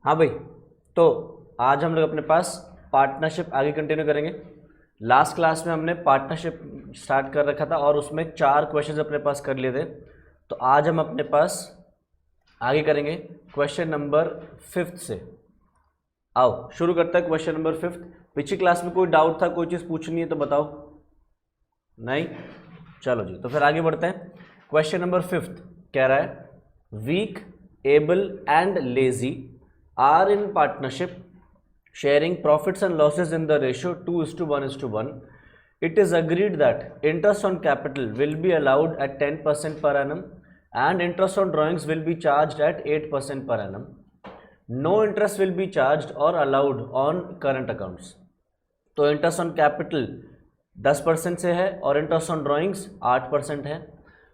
हाँ भाई, तो आज हम लोग अपने पास पार्टनरशिप आगे कंटिन्यू करेंगे। लास्ट क्लास में हमने पार्टनरशिप स्टार्ट कर रखा था और उसमें 4 क्वेश्चंस अपने पास कर लिए थे। तो आज हम अपने पास आगे करेंगे क्वेश्चन नंबर 5 से। आओ शुरू करते हैं क्वेश्चन नंबर 5। पिछली क्लास में कोई डाउट था, कोई चीज़ पूछनी है तो बताओ। नहीं, चलो जी, तो फिर आगे बढ़ते हैं। क्वेश्चन नंबर 5 कह रहा है Weak, Able and Lazy are in partnership sharing profits and losses in the ratio 2:1:1. It is agreed that interest on capital will be allowed at 10% per annum and interest on drawings will be charged at 8% per annum. No interest will be charged or allowed on current accounts. तो interest on capital 10% से है और interest on drawings 8% है।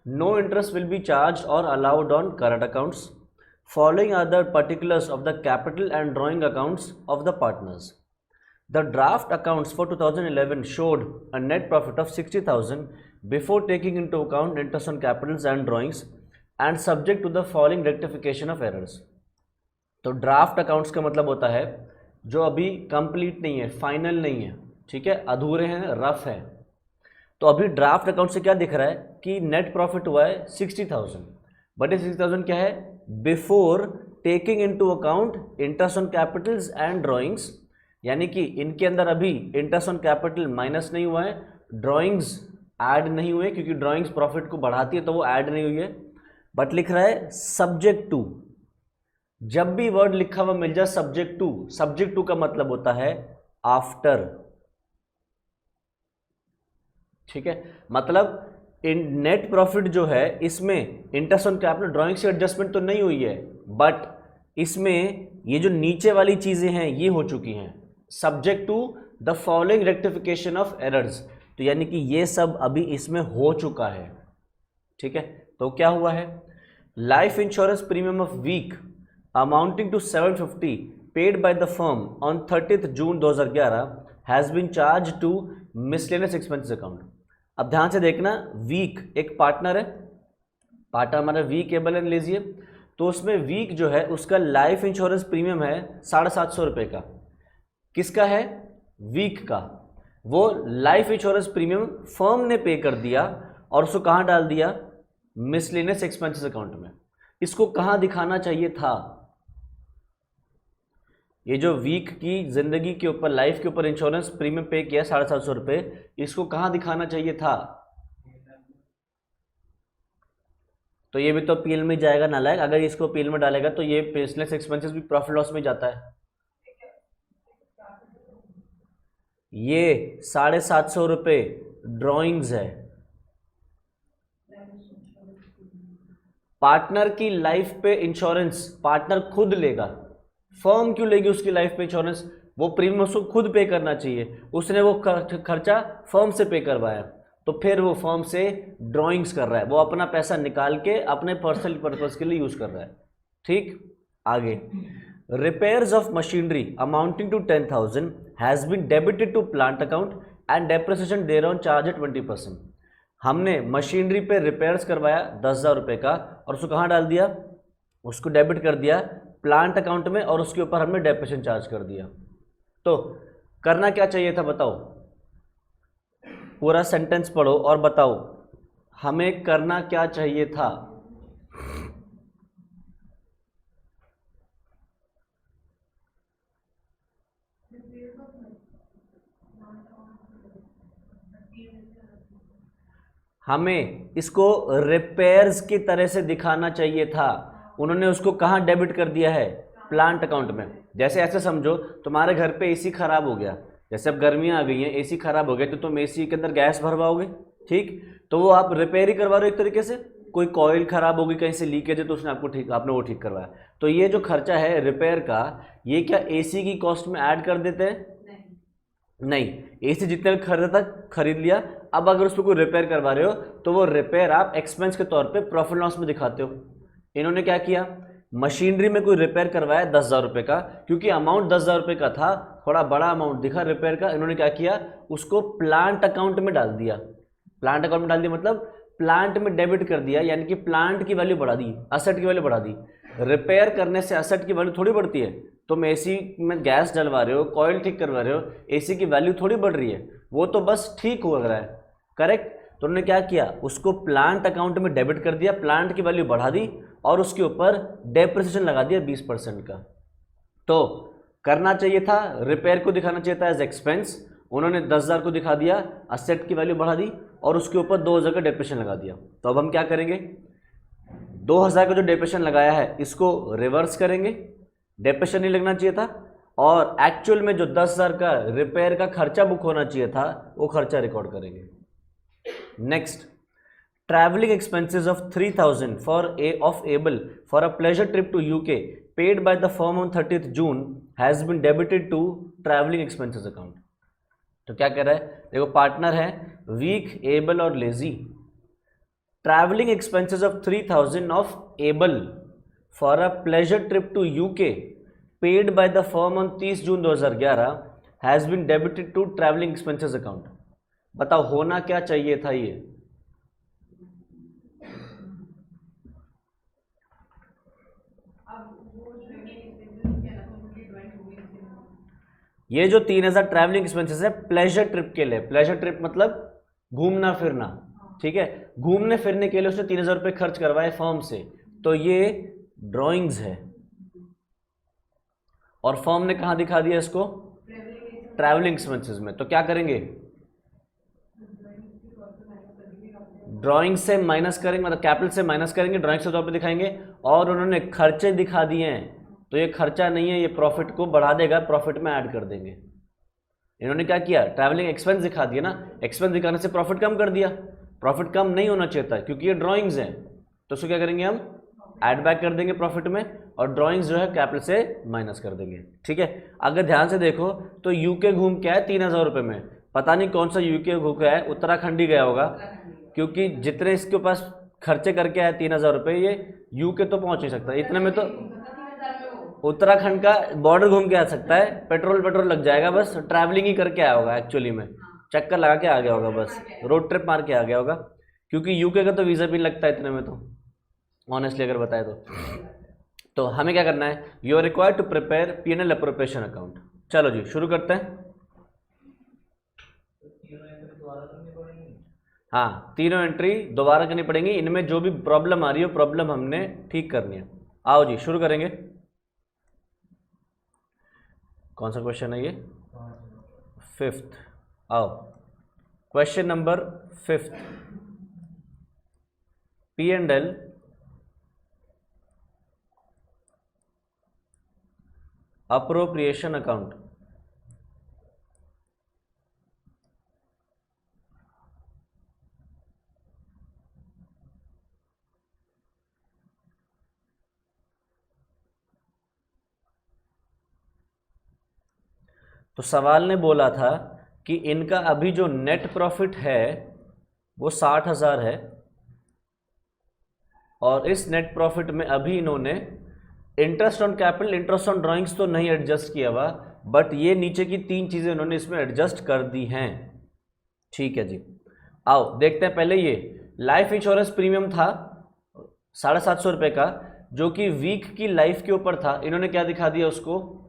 No interest will be charge और allowed on current accounts. Following are the particulars of the capital and drawing accounts of the partners. The draft accounts for 2011 showed a net profit of 60,000 before taking into account interest on capitals and drawings and subject to the following rectification of errors. तो draft accounts का मतलब होता है जो अभी complete नहीं है, final नहीं है, ठीक है, अधूरे हैं, रफ है। तो अभी ड्राफ्ट अकाउंट से क्या दिख रहा है कि नेट प्रॉफिट हुआ है 60,000, बट ये 60,000 क्या है, before taking into account interest on Capitals and drawings, यानी कि इनके अंदर अभी इंटरेस्ट ऑन कैपिटल माइनस नहीं हुआ है, ड्राइंग्स ऐड नहीं हुए क्योंकि ड्राइंग्स प्रॉफिट को बढ़ाती है तो वो ऐड नहीं हुई है, बट लिख रहा है सब्जेक्ट टू। जब भी वर्ड लिखा हुआ मिल जाए सब्जेक्ट टू, सब्जेक्ट टू का मतलब होता है आफ्टर, ठीक है। मतलब इन नेट प्रॉफिट जो है इसमें इंटरेस्ट ऑन कैपिटल ड्राइंग से एडजस्टमेंट तो नहीं हुई है, बट इसमें ये जो नीचे वाली चीजें हैं ये हो चुकी हैं, subject to the following rectification of errors. तो यानी कि ये सब अभी इसमें हो चुका है, ठीक है। तो क्या हुआ है, life insurance premium of Weak amounting to 750 paid by the firm on 30 June 2011 has been charge to miscellaneous expenses account. अब ध्यान से देखना, वीक एक पार्टनर है, पार्टनर हमारा वीक, एबल एंड लेजी है। तो उसमें वीक जो है उसका लाइफ इंश्योरेंस प्रीमियम है 750 रुपये का। किसका है, वीक का। वो लाइफ इंश्योरेंस प्रीमियम फर्म ने पे कर दिया और उसको कहाँ डाल दिया, मिसलेनियस एक्सपेंसेस अकाउंट में। इसको कहाँ दिखाना चाहिए था, ये जो वीक की जिंदगी के ऊपर, लाइफ के ऊपर इंश्योरेंस प्रीमियम पे किया 750 रुपये, इसको कहाँ दिखाना चाहिए था। तो ये भी तो पीएल में जाएगा नालायक, अगर इसको पीएल में डालेगा तो ये बिजनेस एक्सपेंसेस भी प्रॉफिट लॉस में जाता है। ये 750 रुपये ड्रॉइंग्स है, पार्टनर की लाइफ पे इंश्योरेंस पार्टनर खुद लेगा, फर्म क्यों लेगी उसकी लाइफ पे इंश्योरेंस, वो प्रीमियम उसको खुद पे करना चाहिए, उसने वो खर्चा फर्म से पे करवाया, तो फिर वो फर्म से ड्राइंग्स कर रहा है, वो अपना पैसा निकाल के अपने पर्सनल पर्पस के लिए यूज कर रहा है, ठीक। आगे, repairs of machinery amounting to 10,000 has been debited to plant account and depreciation thereon charge at 20%। हमने मशीनरी पे रिपेयर्स करवाया 10,000 रुपये का और उसको कहाँ डाल दिया, उसको डेबिट कर दिया प्लांट अकाउंट में और उसके ऊपर हमने डेप्रिसिएशन चार्ज कर दिया। तो करना क्या चाहिए था बताओ, पूरा सेंटेंस पढ़ो और बताओ हमें करना क्या चाहिए था। हमें इसको रिपेयर्स की तरह से दिखाना चाहिए था। उन्होंने उसको कहाँ डेबिट कर दिया है, प्लांट अकाउंट में। जैसे ऐसे समझो तुम्हारे घर पे एसी खराब हो गया, जैसे अब गर्मियाँ आ गई हैं, एसी खराब हो गया तो तुम एसी के अंदर गैस भरवाओगे, ठीक। तो वो आप रिपेयर ही करवा रहे हो एक तरीके से, कोई कॉइल खराब होगी, कहीं से लीकेज है तो उसने आपने वो ठीक करवाया। तो ये जो खर्चा है रिपेयर का, ये क्या एसी की कॉस्ट में ऐड कर देते हैं, नहीं। एसी जितने खरीदा था खरीद लिया, अब अगर उस पर कोई रिपेयर करवा रहे हो तो वो रिपेयर आप एक्सपेंस के तौर पे प्रॉफिट लॉस में दिखाते हो। इन्होंने क्या किया, मशीनरी में कोई रिपेयर करवाया 10,000 रुपये का, क्योंकि अमाउंट 10,000 रुपये का था, थोड़ा बड़ा अमाउंट दिखा रिपेयर का, इन्होंने क्या किया, उसको प्लांट अकाउंट में डाल दिया। प्लांट अकाउंट में डाल दिया मतलब प्लांट में डेबिट कर दिया, यानी कि प्लांट की वैल्यू बढ़ा दी, असेट की वैल्यू बढ़ा दी। रिपेयर करने से एसेट की वैल्यू थोड़ी बढ़ती है। तुम एसी में गैस डलवा रहे हो, कॉइल ठीक करवा रहे हो, एसी की वैल्यू थोड़ी बढ़ रही है, वो तो बस ठीक हो रहा है, करेक्ट। तो उन्होंने क्या किया, उसको प्लांट अकाउंट में डेबिट कर दिया, प्लांट की वैल्यू बढ़ा दी और उसके ऊपर डेप्रिसिएशन लगा दिया 20% का। तो करना चाहिए था, रिपेयर को दिखाना चाहिए था एज एक्सपेंस, उन्होंने 10,000 को दिखा दिया, असेट की वैल्यू बढ़ा दी और उसके ऊपर 2,000 का डेप्रिसिएशन लगा दिया। तो अब हम क्या करेंगे, 2,000 का जो डेप्रिसिएशन लगाया है इसको रिवर्स करेंगे, डेप्रिसिएशन नहीं लगना चाहिए था, और एक्चुअल में जो 10,000 का रिपेयर का खर्चा बुक होना चाहिए था वो खर्चा रिकॉर्ड करेंगे। Next, traveling expenses of 3,000 of able for a pleasure trip to UK paid by the firm on 30th June has been debited to traveling expenses account। तो क्या कह रहा है, देखो पार्टनर है वीक, एबल और Lazy. Travelling expenses of 3,000 of Able for a pleasure trip to UK paid by the firm on 30 June 2011 has been debited to travelling expenses account. बताओ होना क्या चाहिए था ये जो 3,000 ट्रैवलिंग एक्सपेंसेस है प्लेजर ट्रिप के लिए, प्लेजर ट्रिप मतलब घूमना फिरना, ठीक है, घूमने फिरने के लिए उसने 3,000 रुपये खर्च करवाए फर्म से, तो ये ड्राइंग्स है और फर्म ने कहां दिखा दिया इसको, ट्रैवलिंग एक्सपेंसेस में। तो क्या करेंगे, ड्राइंग से माइनस करेंगे, मतलब कैपिटल से माइनस करेंगे, ड्राइंग से तौर पे दिखाएंगे, और उन्होंने खर्चे दिखा दिए हैं तो ये खर्चा नहीं है, ये प्रॉफिट को बढ़ा देगा, प्रॉफिट में ऐड कर देंगे। इन्होंने क्या किया, ट्रैवलिंग एक्सपेंस दिखा दिया ना, एक्सपेंस दिखाने से प्रॉफिट कम कर दिया, प्रॉफिट कम नहीं होना चाहिए था क्योंकि ये ड्राइंग्स हैं, तो उसको क्या करेंगे हम ऐड बैक कर देंगे प्रॉफिट में, और ड्राइंग्स जो है कैपिटल से माइनस कर देंगे, ठीक है। अगर ध्यान से देखो तो यूके घूम के आया 3,000 रुपये में, पता नहीं कौन सा यूके घूम के आया, उत्तराखंड ही गया होगा, क्योंकि जितने इसके पास खर्चे करके आया 3,000 रुपये, ये यूके तो पहुंच नहीं सकता, इतने में तो उत्तराखंड का बॉर्डर घूम के आ सकता है, पेट्रोल लग जाएगा, बस ट्रैवलिंग ही करके आया होगा, एक्चुअली में चक्कर लगा के आ गया होगा, बस रोड ट्रिप मार के आ गया होगा, क्योंकि यूके का तो वीज़ा भी लगता है इतने में, तो ऑनेस्टली अगर बताए तो हमें क्या करना है, you are required to prepare P&L appropriation account. चलो जी शुरू करते हैं। हाँ, तीनों एंट्री दोबारा करनी पड़ेंगी, इनमें जो भी प्रॉब्लम आ रही हो प्रॉब्लम हमने ठीक करनी है। आओ जी शुरू करेंगे। कौन सा क्वेश्चन है ये, 5th। आओ question number 5th, P&L appropriation account. तो सवाल ने बोला था कि इनका अभी जो नेट प्रॉफिट है वो 60,000 है, और इस नेट प्रॉफिट में अभी इन्होंने interest on capital, interest on drawings तो नहीं एडजस्ट किया हुआ, बट ये नीचे की 3 चीज़ें उन्होंने इसमें एडजस्ट कर दी हैं, ठीक है जी। आओ देखते हैं, पहले ये लाइफ इंश्योरेंस प्रीमियम था 750 रुपये का, जो कि वीक की लाइफ के ऊपर था, इन्होंने क्या दिखा दिया, उसको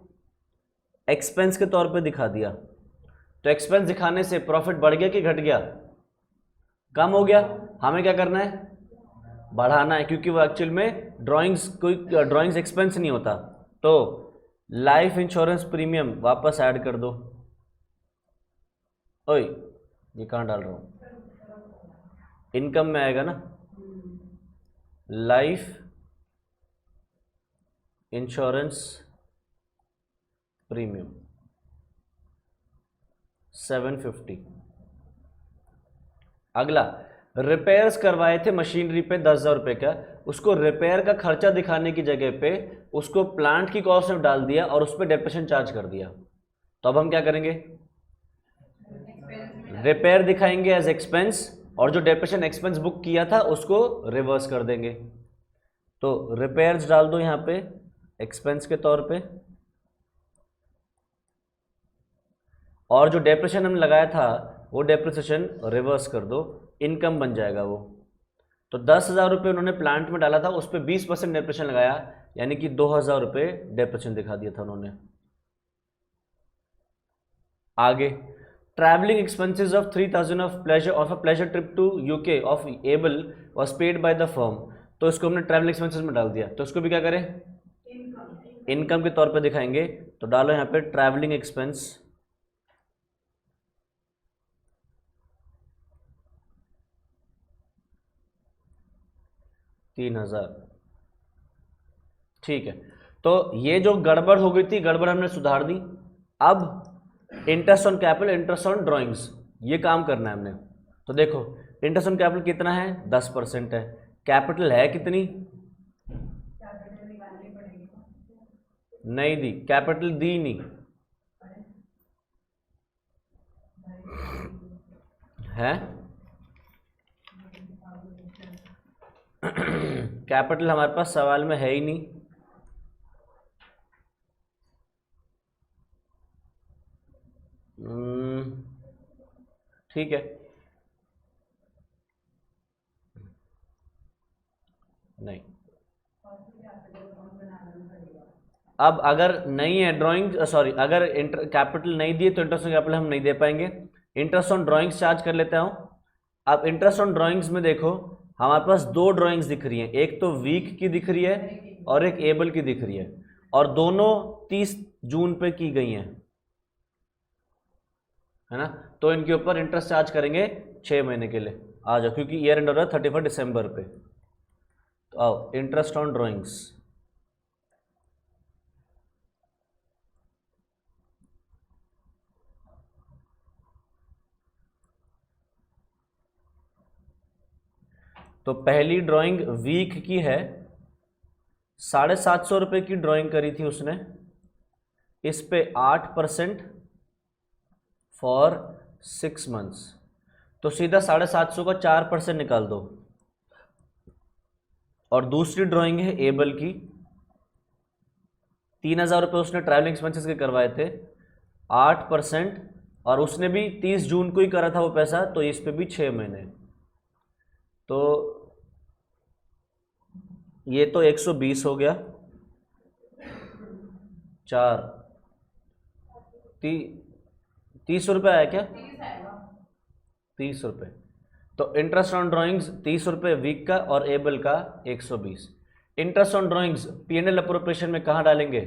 एक्सपेंस के तौर पे दिखा दिया। तो एक्सपेंस दिखाने से प्रॉफिट बढ़ गया कि घट गया, कम हो गया, हमें क्या करना है, बढ़ाना है, क्योंकि वो एक्चुअल में ड्राइंग्स एक्सपेंस नहीं होता। तो लाइफ इंश्योरेंस प्रीमियम वापस ऐड कर दो। ओए ये कहाँ डाल रहा हूँ, इनकम में आएगा ना, लाइफ इंश्योरेंस प्रीमियम 750। अगला रिपेयर्स करवाए थे मशीनरी पे 10,000 रुपये का, उसको रिपेयर का खर्चा दिखाने की जगह पे उसको प्लांट की कॉस्ट में डाल दिया और उस पर डेप्रिसिएशन चार्ज कर दिया। तो अब हम क्या करेंगे, रिपेयर दिखाएंगे एज एक्सपेंस, और जो डेप्रिसिएशन एक्सपेंस बुक किया था उसको रिवर्स कर देंगे। तो रिपेयर्स डाल दो यहाँ पे एक्सपेंस के तौर पे, और जो डेप्रिसिएशन हमने लगाया था वो डेप्रिसिएशन रिवर्स कर दो, इनकम बन जाएगा वो। तो 10,000 रुपये उन्होंने प्लांट में डाला था, उस पर 20% डेप्रिसिएशन लगाया, यानी कि 2000 रुपये डेप्रिसिएशन दिखा दिया था उन्होंने। आगे travelling expenses of 3000 of a pleasure trip to UK of Able was paid by the firm. तो इसको हमने ट्रैवलिंग एक्सपेंसेस में डाल दिया, तो इसको भी क्या करें, इनकम के तौर पे दिखाएंगे। तो डालो यहाँ पे ट्रैवलिंग एक्सपेंस 3000। ठीक है, तो ये जो गड़बड़ हो गई थी, गड़बड़ हमने सुधार दी। अब interest on capital, interest on drawings, ये काम करना है हमने। तो देखो इंटरेस्ट ऑन कैपिटल कितना है, 10% है। कैपिटल है कितनी, नहीं दी, कैपिटल दी नहीं है। कैपिटल हमारे पास सवाल में है ही नहीं। ठीक है, नहीं। अब अगर नहीं है ड्राइंग, सॉरी, अगर कैपिटल नहीं दिए तो इंटरेस्ट ऑन कैपिटल हम नहीं दे पाएंगे। इंटरेस्ट ऑन ड्राइंग्स चार्ज कर लेता हूं। अब इंटरेस्ट ऑन ड्राइंग्स में देखो हमारे पास दो ड्राइंग्स दिख रही हैं, एक तो वीक की दिख रही है और एक एबल की दिख रही है, और दोनों 30 जून पे की गई हैं, है ना। तो इनके ऊपर इंटरेस्ट चार्ज करेंगे 6 महीने के लिए। आ जाओ, क्योंकि ईयर एंड हो रहा है 31 दिसंबर पे। तो आओ, इंटरेस्ट ऑन ड्राइंग्स, तो पहली ड्राइंग वीक की है, 750 रुपये की ड्राइंग करी थी उसने, इस पे 8% फॉर 6 मंथ्स। तो सीधा 750 का 4% निकाल दो। और दूसरी ड्राइंग है एबल की, 3000 रुपये उसने ट्रैवलिंग एक्सपेंसेस के करवाए थे, 8%, और उसने भी 30 जून को ही करा था वो पैसा, तो इस पे भी 6 महीने। तो ये तो 120 हो गया, 4 30 रुपये आया क्या, 30 रुपये। तो इंटरेस्ट ऑन ड्राइंग्स 30 रुपये वीक का और एबल का 120। Interest on drawings P&L appropriation में कहाँ डालेंगे,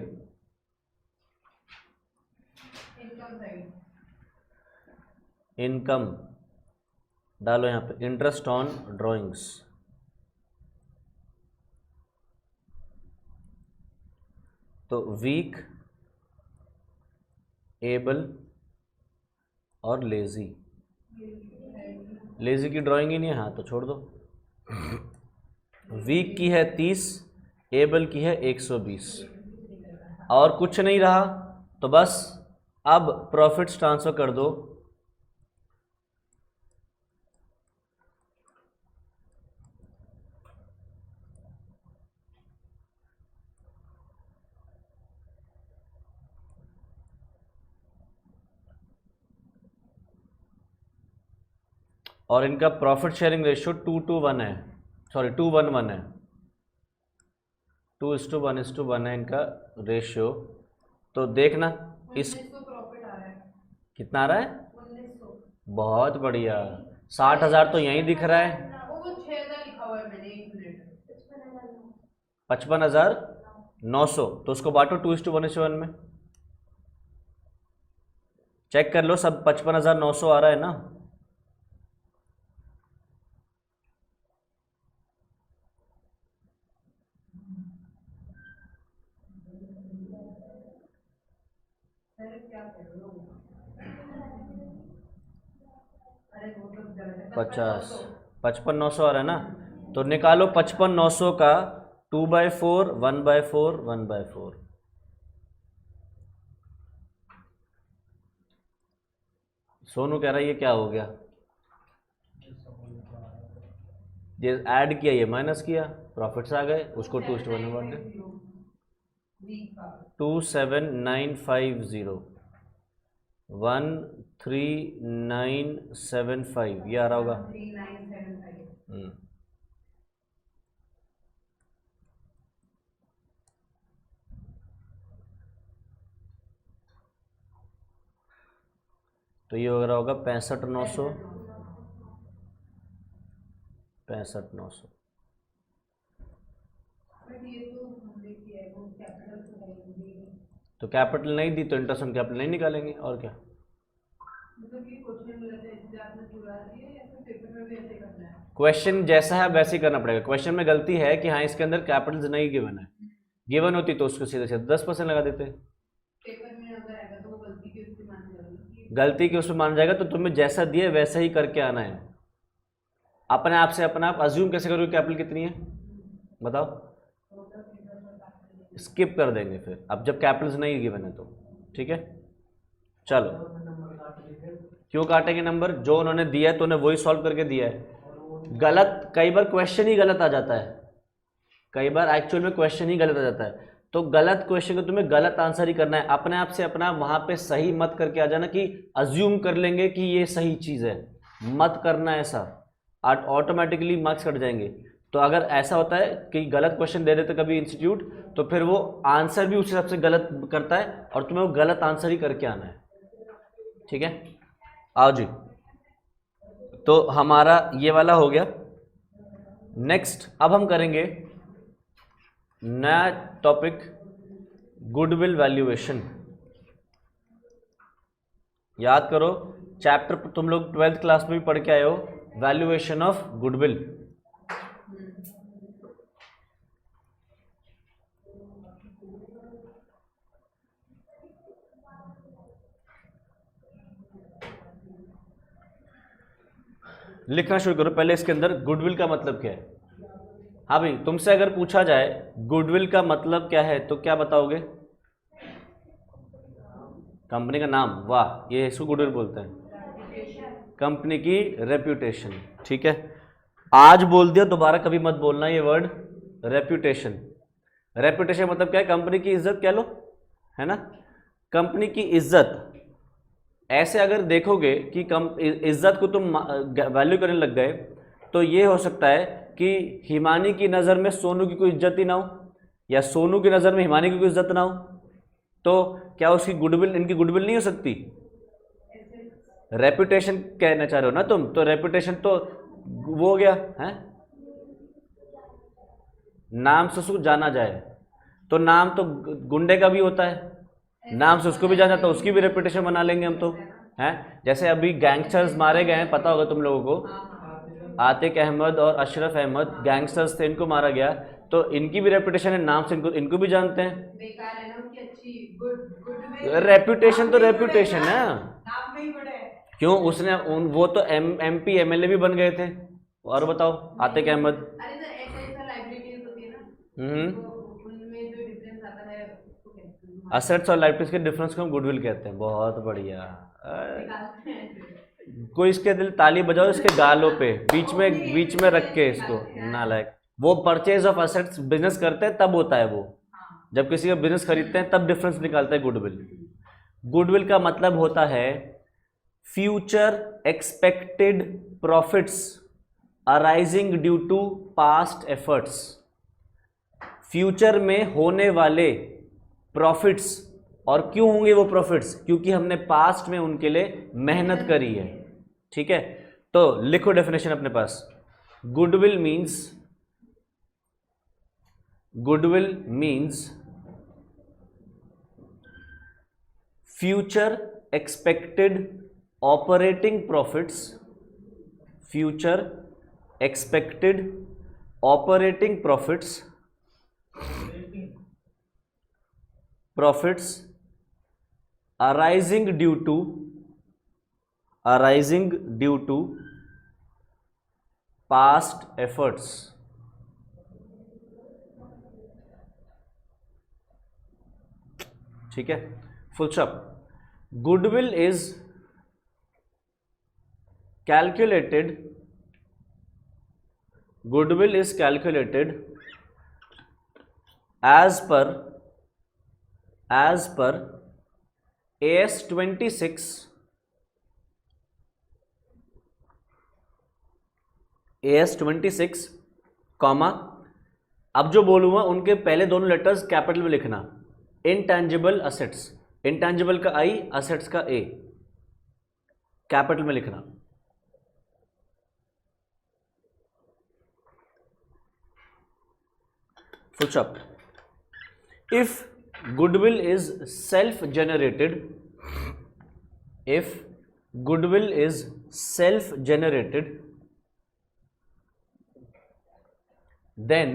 इनकम डालो यहाँ पे, इंटरेस्ट ऑन ड्राइंग्स। तो वीक, एबल और लेजी, लेजी की ड्राइंग ही नहीं है, हाँ तो छोड़ दो। वीक की है 30, एबल की है 120, और कुछ नहीं रहा, तो बस अब प्रॉफिट्स ट्रांसफर कर दो। और इनका प्रॉफिट शेयरिंग रेशियो 2:1 है, सॉरी 2:1 है, 2:1 है इनका रेशियो। तो देखना इस कितना आ रहा है, 1900। बहुत बढ़िया, 60,000 तो यहीं दिख रहा है, 55,900। तो उसको बांटो 2:1 में, चेक कर लो सब 55,900 आ रहा है ना। पचास 55,900 आ रहा है ना, तो निकालो 55,900 का 2/4, 1/4, 1/4। सोनू कह रहा है ये क्या हो गया, ये ऐड किया ये माइनस किया, प्रॉफिट्स आ गए, उसको 2:1 में बांट दे। 27950, 13975, ये आ रहा होगा। तो ये वगैरह होगा 65,900, 65,900। तो कैपिटल नहीं दी तो इंटरेस्ट ऑन कैपिटल नहीं निकालेंगे, और क्या। क्वेश्चन जैसा है वैसे ही करना पड़ेगा। क्वेश्चन में गलती है कि हाँ इसके अंदर कैपिटल्स नहीं गिवन है, गिवन होती तो उसको सीधे सीधे 10% लगा देते। गलती के उसमें मान जाएगा, तो तुम्हें जैसा दिए वैसा ही करके आना है। अपने आप से अपना आप अज्यूम कैसे करोगे कैपिटल कितनी है, बताओ। स्किप कर देंगे फिर, अब जब कैपिटल्स नहीं गिवन है तो। ठीक है, चलो। क्यों काटेंगे नंबर, जो उन्होंने दिया है तो उन्हें वही सॉल्व करके दिया है। गलत, कई बार क्वेश्चन ही गलत आ जाता है, कई बार एक्चुअल में क्वेश्चन ही गलत आ जाता है। तो गलत क्वेश्चन को तुम्हें गलत आंसर ही करना है। अपने आप से अपना वहां पे सही मत करके आ जाना कि अज्यूम कर लेंगे कि ये सही चीज है, मत करना ऐसा, ऑटोमेटिकली मार्क्स कट जाएंगे। तो अगर ऐसा होता है कि गलत क्वेश्चन दे देते कभी इंस्टीट्यूट, तो फिर वो आंसर भी उस हिसाब से गलत करता है और तुम्हें वो गलत आंसर ही करके आना है। ठीक है, आओ जी। तो हमारा ये वाला हो गया। नेक्स्ट अब हम करेंगे नया टॉपिक, गुडविल वैल्यूएशन। याद करो, चैप्टर तुम लोग 12th क्लास में भी पढ़ के आए हो, वैल्यूएशन ऑफ गुडविल। लिखना शुरू करो। पहले इसके अंदर गुडविल का मतलब क्या है। हाँ भाई, तुमसे अगर पूछा जाए गुडविल का मतलब क्या है तो क्या बताओगे। कंपनी का नाम, वाह, ये इसको गुडविल बोलते हैं, कंपनी की रेप्यूटेशन। ठीक है, आज बोल दिया, दोबारा कभी मत बोलना ये वर्ड रेप्यूटेशन। रेप्यूटेशन मतलब क्या है, कंपनी की इज्जत कह लो, है ना। कंपनी की इज्जत, ऐसे अगर देखोगे कि इज्जत को तुम वैल्यू करने लग गए, तो ये हो सकता है कि हिमानी की नज़र में सोनू की कोई इज्जत ही ना हो, या सोनू की नज़र में हिमानी की कोई इज्जत ना हो, तो क्या उसकी गुडविल, इनकी गुडविल नहीं हो सकती। रेपुटेशन कहना चाह रहे हो ना तुम, तो रेपुटेशन तो वो हो गया है, नाम से उसको जाना जाए। तो नाम तो गुंडे का भी होता है, नाम से उसको भी जाना, तो उसकी भी रेपुटेशन बना लेंगे हम तो, हैं। जैसे अभी गैंगस्टर्स मारे गए हैं, पता होगा तुम लोगों को, आतिक अहमद और अशरफ अहमद गैंगस्टर्स थे, इनको मारा गया, तो इनकी भी रेपुटेशन है, नाम से इनको भी जानते हैं। रेपुटेशन तो रेपुटेशन है, क्यों उसने वो तो MP MLA भी बन गए थे। और बताओ, आतिक अहमद। असेट्स और लाइबिलिटीज के डिफरेंस को हम गुडविल कहते हैं। बहुत बढ़िया, कोई इसके दिल ताली बजाओ इसके गालों पे, बीच में रख के इसको, नालायक। वो परचेज ऑफ असेट्स बिजनेस करते हैं तब होता है वो, जब किसी का बिजनेस खरीदते हैं तब डिफरेंस निकालता है गुडविल। गुडविल का मतलब होता है future expected profits arising due to past efforts. Future में होने वाले प्रॉफिट्स, और क्यों होंगे वो प्रॉफिट्स, क्योंकि हमने पास्ट में उनके लिए मेहनत करी है। ठीक है, तो लिखो डेफिनेशन अपने पास। Goodwill means future expected operating profits, future expected operating profits arising due to past efforts। ठीक है, full stop. Goodwill is calculated as per AS 26 comma, अब जो बोलूंगा उनके पहले दोनों लेटर्स कैपिटल में लिखना। इनटैंजिबल असेट्स, इनटैंजिबल का I, असेट्स का A। कैपिटल में लिखना। Full stop. If goodwill is self generated, if goodwill is self generated, then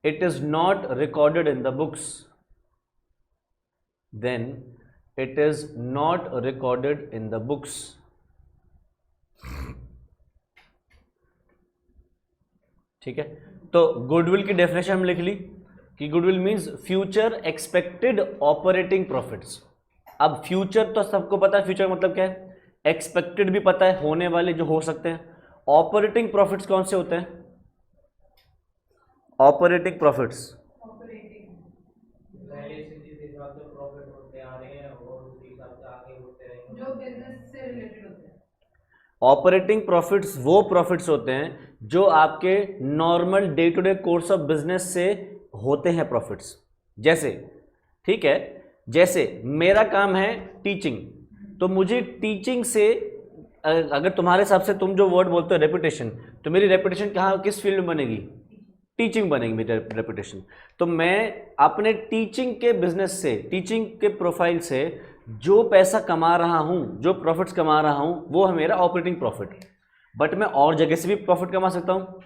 it is not recorded in the books, then it is not recorded in the books। ठीक है, तो goodwill की definition हम लिख ली कि goodwill means future expected operating profits. अब future तो सबको पता है, फ्यूचर मतलब क्या है, एक्सपेक्टेड भी पता है, होने वाले जो हो सकते हैं। ऑपरेटिंग प्रॉफिट्स कौन से होते हैं? ऑपरेटिंग प्रॉफिट्स ऑपरेटिंग प्रॉफिट्स वो प्रॉफिट्स होते हैं जो आपके normal day to day course of business से होते हैं प्रॉफिट्स। जैसे, ठीक है, जैसे मेरा काम है टीचिंग, तो मुझे टीचिंग से अगर तुम्हारे हिसाब से तुम जो वर्ड बोलते हो रेपुटेशन, तो मेरी रेपुटेशन कहाँ किस फील्ड में बनेगी? टीचिंग बनेगी मेरी रेपुटेशन। तो मैं अपने टीचिंग के बिजनेस से, टीचिंग के प्रोफाइल से जो पैसा कमा रहा हूँ, जो प्रॉफिट्स कमा रहा हूँ, वो है मेरा ऑपरेटिंग प्रॉफिट। बट मैं और जगह से भी प्रॉफिट कमा सकता हूँ,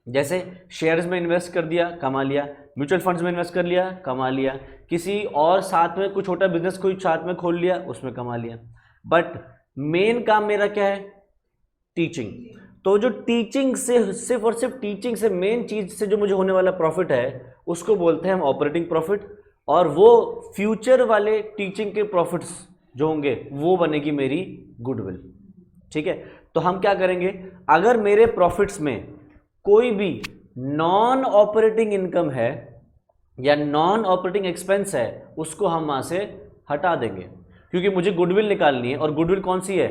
जैसे शेयर्स में इन्वेस्ट कर दिया, कमा लिया, म्यूचुअल फंड्स में इन्वेस्ट कर लिया, कमा लिया, किसी और साथ में कोई छोटा बिजनेस कोई साथ में खोल लिया, उसमें कमा लिया। बट मेन काम मेरा क्या है? टीचिंग। तो जो टीचिंग से, सिर्फ और सिर्फ टीचिंग से, मेन चीज से जो मुझे होने वाला प्रॉफिट है, उसको बोलते हैं हम ऑपरेटिंग प्रॉफिट। और वो फ्यूचर वाले टीचिंग के प्रॉफिट्स जो होंगे वो बनेगी मेरी गुडविल। ठीक है, तो हम क्या करेंगे, अगर मेरे प्रॉफिट्स में कोई भी नॉन ऑपरेटिंग इनकम है या नॉन ऑपरेटिंग एक्सपेंस है, उसको हम वहां से हटा देंगे, क्योंकि मुझे गुडविल निकालनी है। और गुडविल कौन सी है?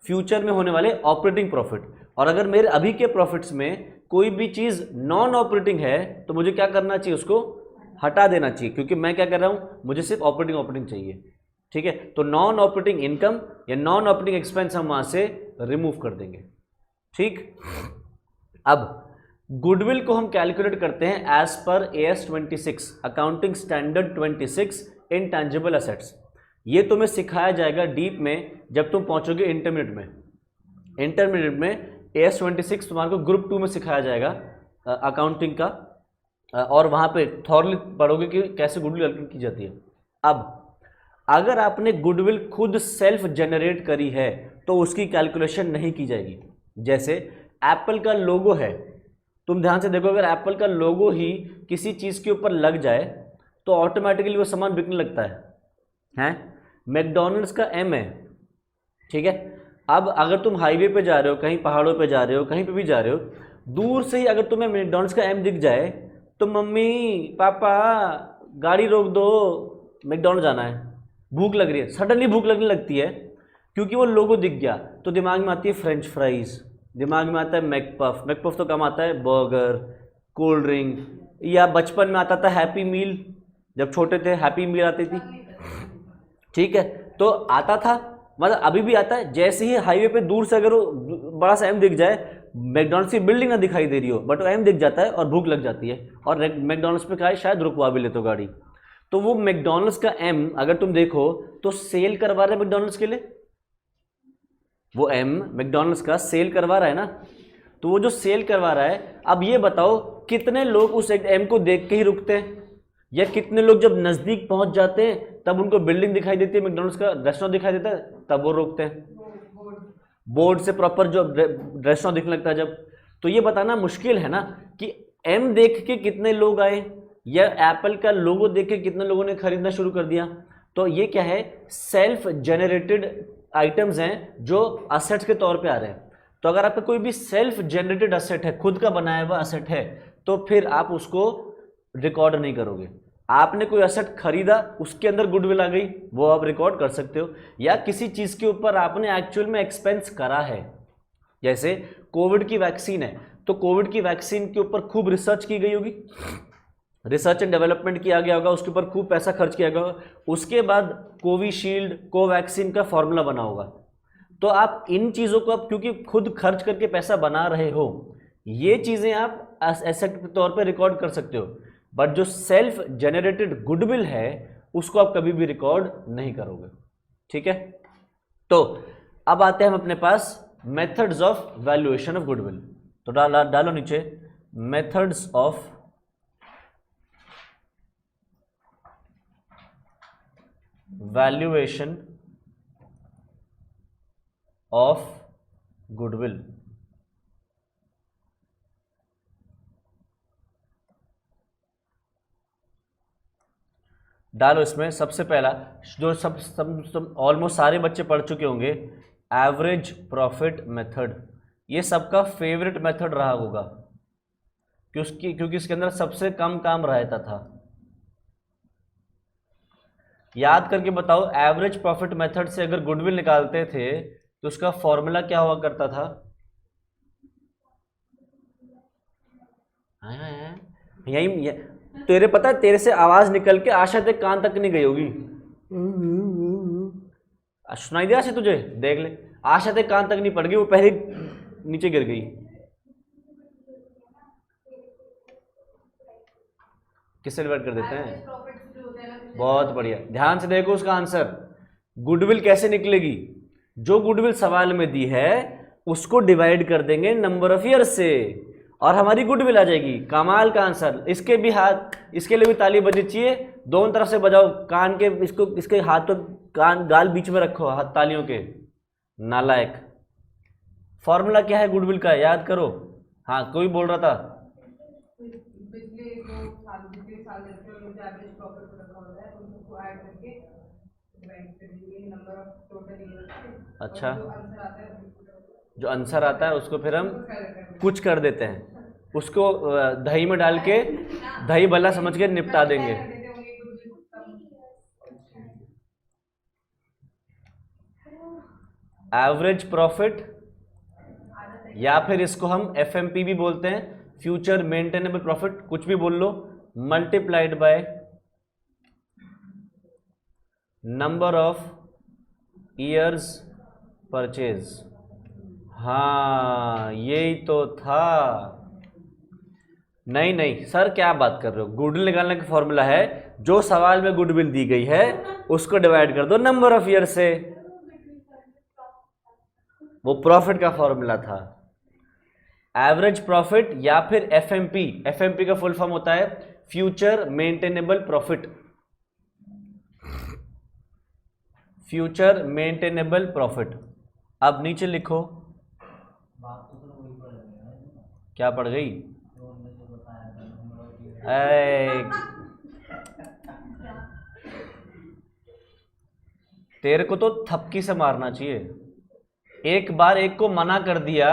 फ्यूचर में होने वाले ऑपरेटिंग प्रॉफिट। और अगर मेरे अभी के प्रॉफिट्स में कोई भी चीज नॉन ऑपरेटिंग है, तो मुझे क्या करना चाहिए? उसको हटा देना चाहिए, क्योंकि मैं क्या कर रहा हूं, मुझे सिर्फ ऑपरेटिंग चाहिए। ठीक है, तो नॉन ऑपरेटिंग इनकम या नॉन ऑपरेटिंग एक्सपेंस हम वहां से रिमूव कर देंगे। ठीक, अब गुडविल को हम कैलकुलेट करते हैं एज पर AS 26 accounting standard 26 intangible assets. ये तुम्हें सिखाया जाएगा डीप में जब तुम पहुंचोगे इंटरमीडिएट में। इंटरमीडिएट में AS 26 तुम्हारे को ग्रुप 2 में सिखाया जाएगा अकाउंटिंग का, और वहां पे थॉरली पढ़ोगे कि कैसे गुडविल कैलकुलेट की जाती है। अब अगर आपने गुडविल खुद सेल्फ जनरेट करी है तो उसकी कैलकुलेशन नहीं की जाएगी। जैसे एप्पल का लोगो है, तुम ध्यान से देखो, अगर एप्पल का लोगो ही किसी चीज़ के ऊपर लग जाए तो ऑटोमेटिकली वो सामान बिकने लगता है। मैकडॉनल्ड्स का M है, ठीक है। अब अगर तुम हाईवे पे जा रहे हो, कहीं पहाड़ों पे जा रहे हो, कहीं पे भी जा रहे हो, दूर से ही अगर तुम्हें मैकडॉनल्ड्स का M दिख जाए तो मम्मी पापा गाड़ी रोक दो, मैकडॉनल्ड्स जाना है, भूख लग रही है, सडनली भूख लगने लगती है क्योंकि वो लोगो दिख गया। तो दिमाग में आती है फ्रेंच फ्राइज, दिमाग में आता है मैकपफ, मैकपफ तो कम आता है बर्गर, कोल्ड ड्रिंक, या बचपन में आता था हैप्पी मील, जब छोटे थे हैप्पी मील आती थी, ठीक है, तो आता था, मतलब अभी भी आता है। जैसे ही हाईवे पे दूर से अगर वो बड़ा सा M दिख जाए, मैकडॉनल्ड्स की बिल्डिंग ना दिखाई दे रही हो बट वो M दिख जाता है और भूख लग जाती है, और मैकडॉनल्ड्स पे क्या है, शायद रुकवा भी ले तो गाड़ी। तो वो मैकडॉनल्ड्स का M अगर तुम देखो तो सेल करवा रहा है मैकडॉनल्ड्स के लिए, वो M मैकडॉनल्ड्स का सेल करवा रहा है ना। तो वो जो सेल करवा रहा है, अब ये बताओ कितने लोग उस M को देख के ही रुकते हैं, या कितने लोग जब नजदीक पहुंच जाते हैं तब उनको बिल्डिंग दिखाई देती है, मैकडॉनल्ड्स का रेस्टोरेंट दिखाई देता है, तब वो रोकते हैं, बोर्ड से प्रॉपर जो रेस्टोरेंट दिखने लगता है जब। तो ये बताना मुश्किल है ना कि M देख के कितने लोग आए या एप्पल का लोगो देख के कितने लोगों ने खरीदना शुरू कर दिया। तो ये क्या है, सेल्फ जेनरेटेड आइटम्स हैं जो असेट्स के तौर पे आ रहे हैं। तो अगर आपका कोई भी सेल्फ जनरेटेड असेट है, खुद का बनाया हुआ असेट है, तो फिर आप उसको रिकॉर्ड नहीं करोगे। आपने कोई असेट खरीदा, उसके अंदर गुडविल आ गई, वो आप रिकॉर्ड कर सकते हो। या किसी चीज के ऊपर आपने एक्चुअल में एक्सपेंस करा है, जैसे कोविड की वैक्सीन है, तो कोविड की वैक्सीन के ऊपर खूब रिसर्च की गई होगी, रिसर्च एंड डेवलपमेंट किया गया होगा, उसके ऊपर खूब पैसा खर्च किया गया होगा, उसके बाद कोविशील्ड कोवैक्सीन का फॉर्मूला बना होगा। तो आप इन चीज़ों को, आप क्योंकि खुद खर्च करके पैसा बना रहे हो, ये चीज़ें आप एसेट के तौर पे रिकॉर्ड कर सकते हो, बट जो सेल्फ जनरेटेड गुडविल है उसको आप कभी भी रिकॉर्ड नहीं करोगे। ठीक है, तो अब आते हैं हम अपने पास methods of valuation of goodwill. तो डालो नीचे methods of valuation of goodwill. डालो इसमें सबसे पहला, जो सब ऑलमोस्ट सारे बच्चे पढ़ चुके होंगे, एवरेज प्रॉफिट मेथड। ये सबका फेवरेट मेथड रहा होगा क्योंकि इसके अंदर सबसे कम काम रहता था। याद करके बताओ, एवरेज प्रॉफिट मेथड से अगर गुडविल निकालते थे तो उसका फॉर्मूला क्या हुआ करता था? यही तेरे पता है, तेरे से आवाज निकल के आशा तक कान तक नहीं गई होगी। सुनाई दिया से तुझे? देख ले, आशा तक कान तक नहीं पड़ गई, वो पहले नीचे गिर गई। किससे डिवाइड कर देते हैं? बहुत बढ़िया, ध्यान से देखो उसका आंसर। गुडविल कैसे निकलेगी? जो गुडविल सवाल में दी है उसको डिवाइड कर देंगे नंबर ऑफ ईयर से और हमारी गुडविल आ जाएगी। कमाल का आंसर। इसके भी हाथ, इसके लिए भी ताली बजनी चाहिए। दोनों तरफ से बजाओ, कान के इसको, इसके हाथों, कान गाल बीच में रखो हाथ तालियों के। नालायक। फॉर्मूला क्या है गुडविल का, याद करो। हाँ, कोई बोल रहा था। अच्छा, जो आंसर आता है उसको फिर हम कुछ कर देते हैं, उसको दही में डाल के दही भल्ला समझ के निपटा देंगे। एवरेज प्रॉफिट, या फिर इसको हम एफएमपी भी बोलते हैं, फ्यूचर मेंटेनेबल प्रॉफिट, कुछ भी बोल लो, multiplied by number of years purchase. हाँ, यही तो था। नहीं नहीं सर, क्या बात कर रहे हो? गुडविल निकालने का फॉर्मूला है, जो सवाल में गुडविल दी गई है उसको डिवाइड कर दो नंबर ऑफ ईयर से। वो प्रॉफिट का फॉर्मूला था, एवरेज प्रॉफिट या फिर एफएमपी। एफएमपी का फुल फॉर्म होता है future maintainable profit. Future maintainable profit. अब नीचे लिखो, क्या पड़ गई? तेरे को तो थपकी से मारना चाहिए। एक बार एक को मना कर दिया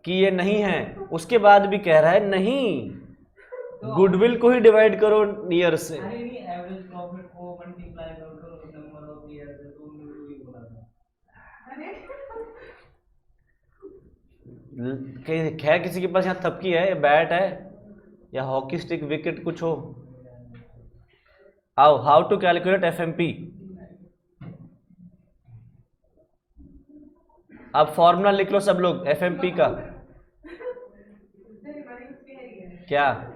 कि ये नहीं है, उसके बाद भी कह रहा है नहीं, गुडविल को ही डिवाइड करो ईयर से। एवरेज प्रॉफिट को मल्टीप्लाई करो नंबर ऑफ ईयर से, तुमने भी वही बोला था। है किसी के पास यहाँ थपकी है, बैट है या हॉकी स्टिक, विकेट कुछ हो? आओ, हाउ टू कैलकुलेट एफएमपी। अब फॉर्मूला लिख लो सब लोग एफएमपी का। क्या?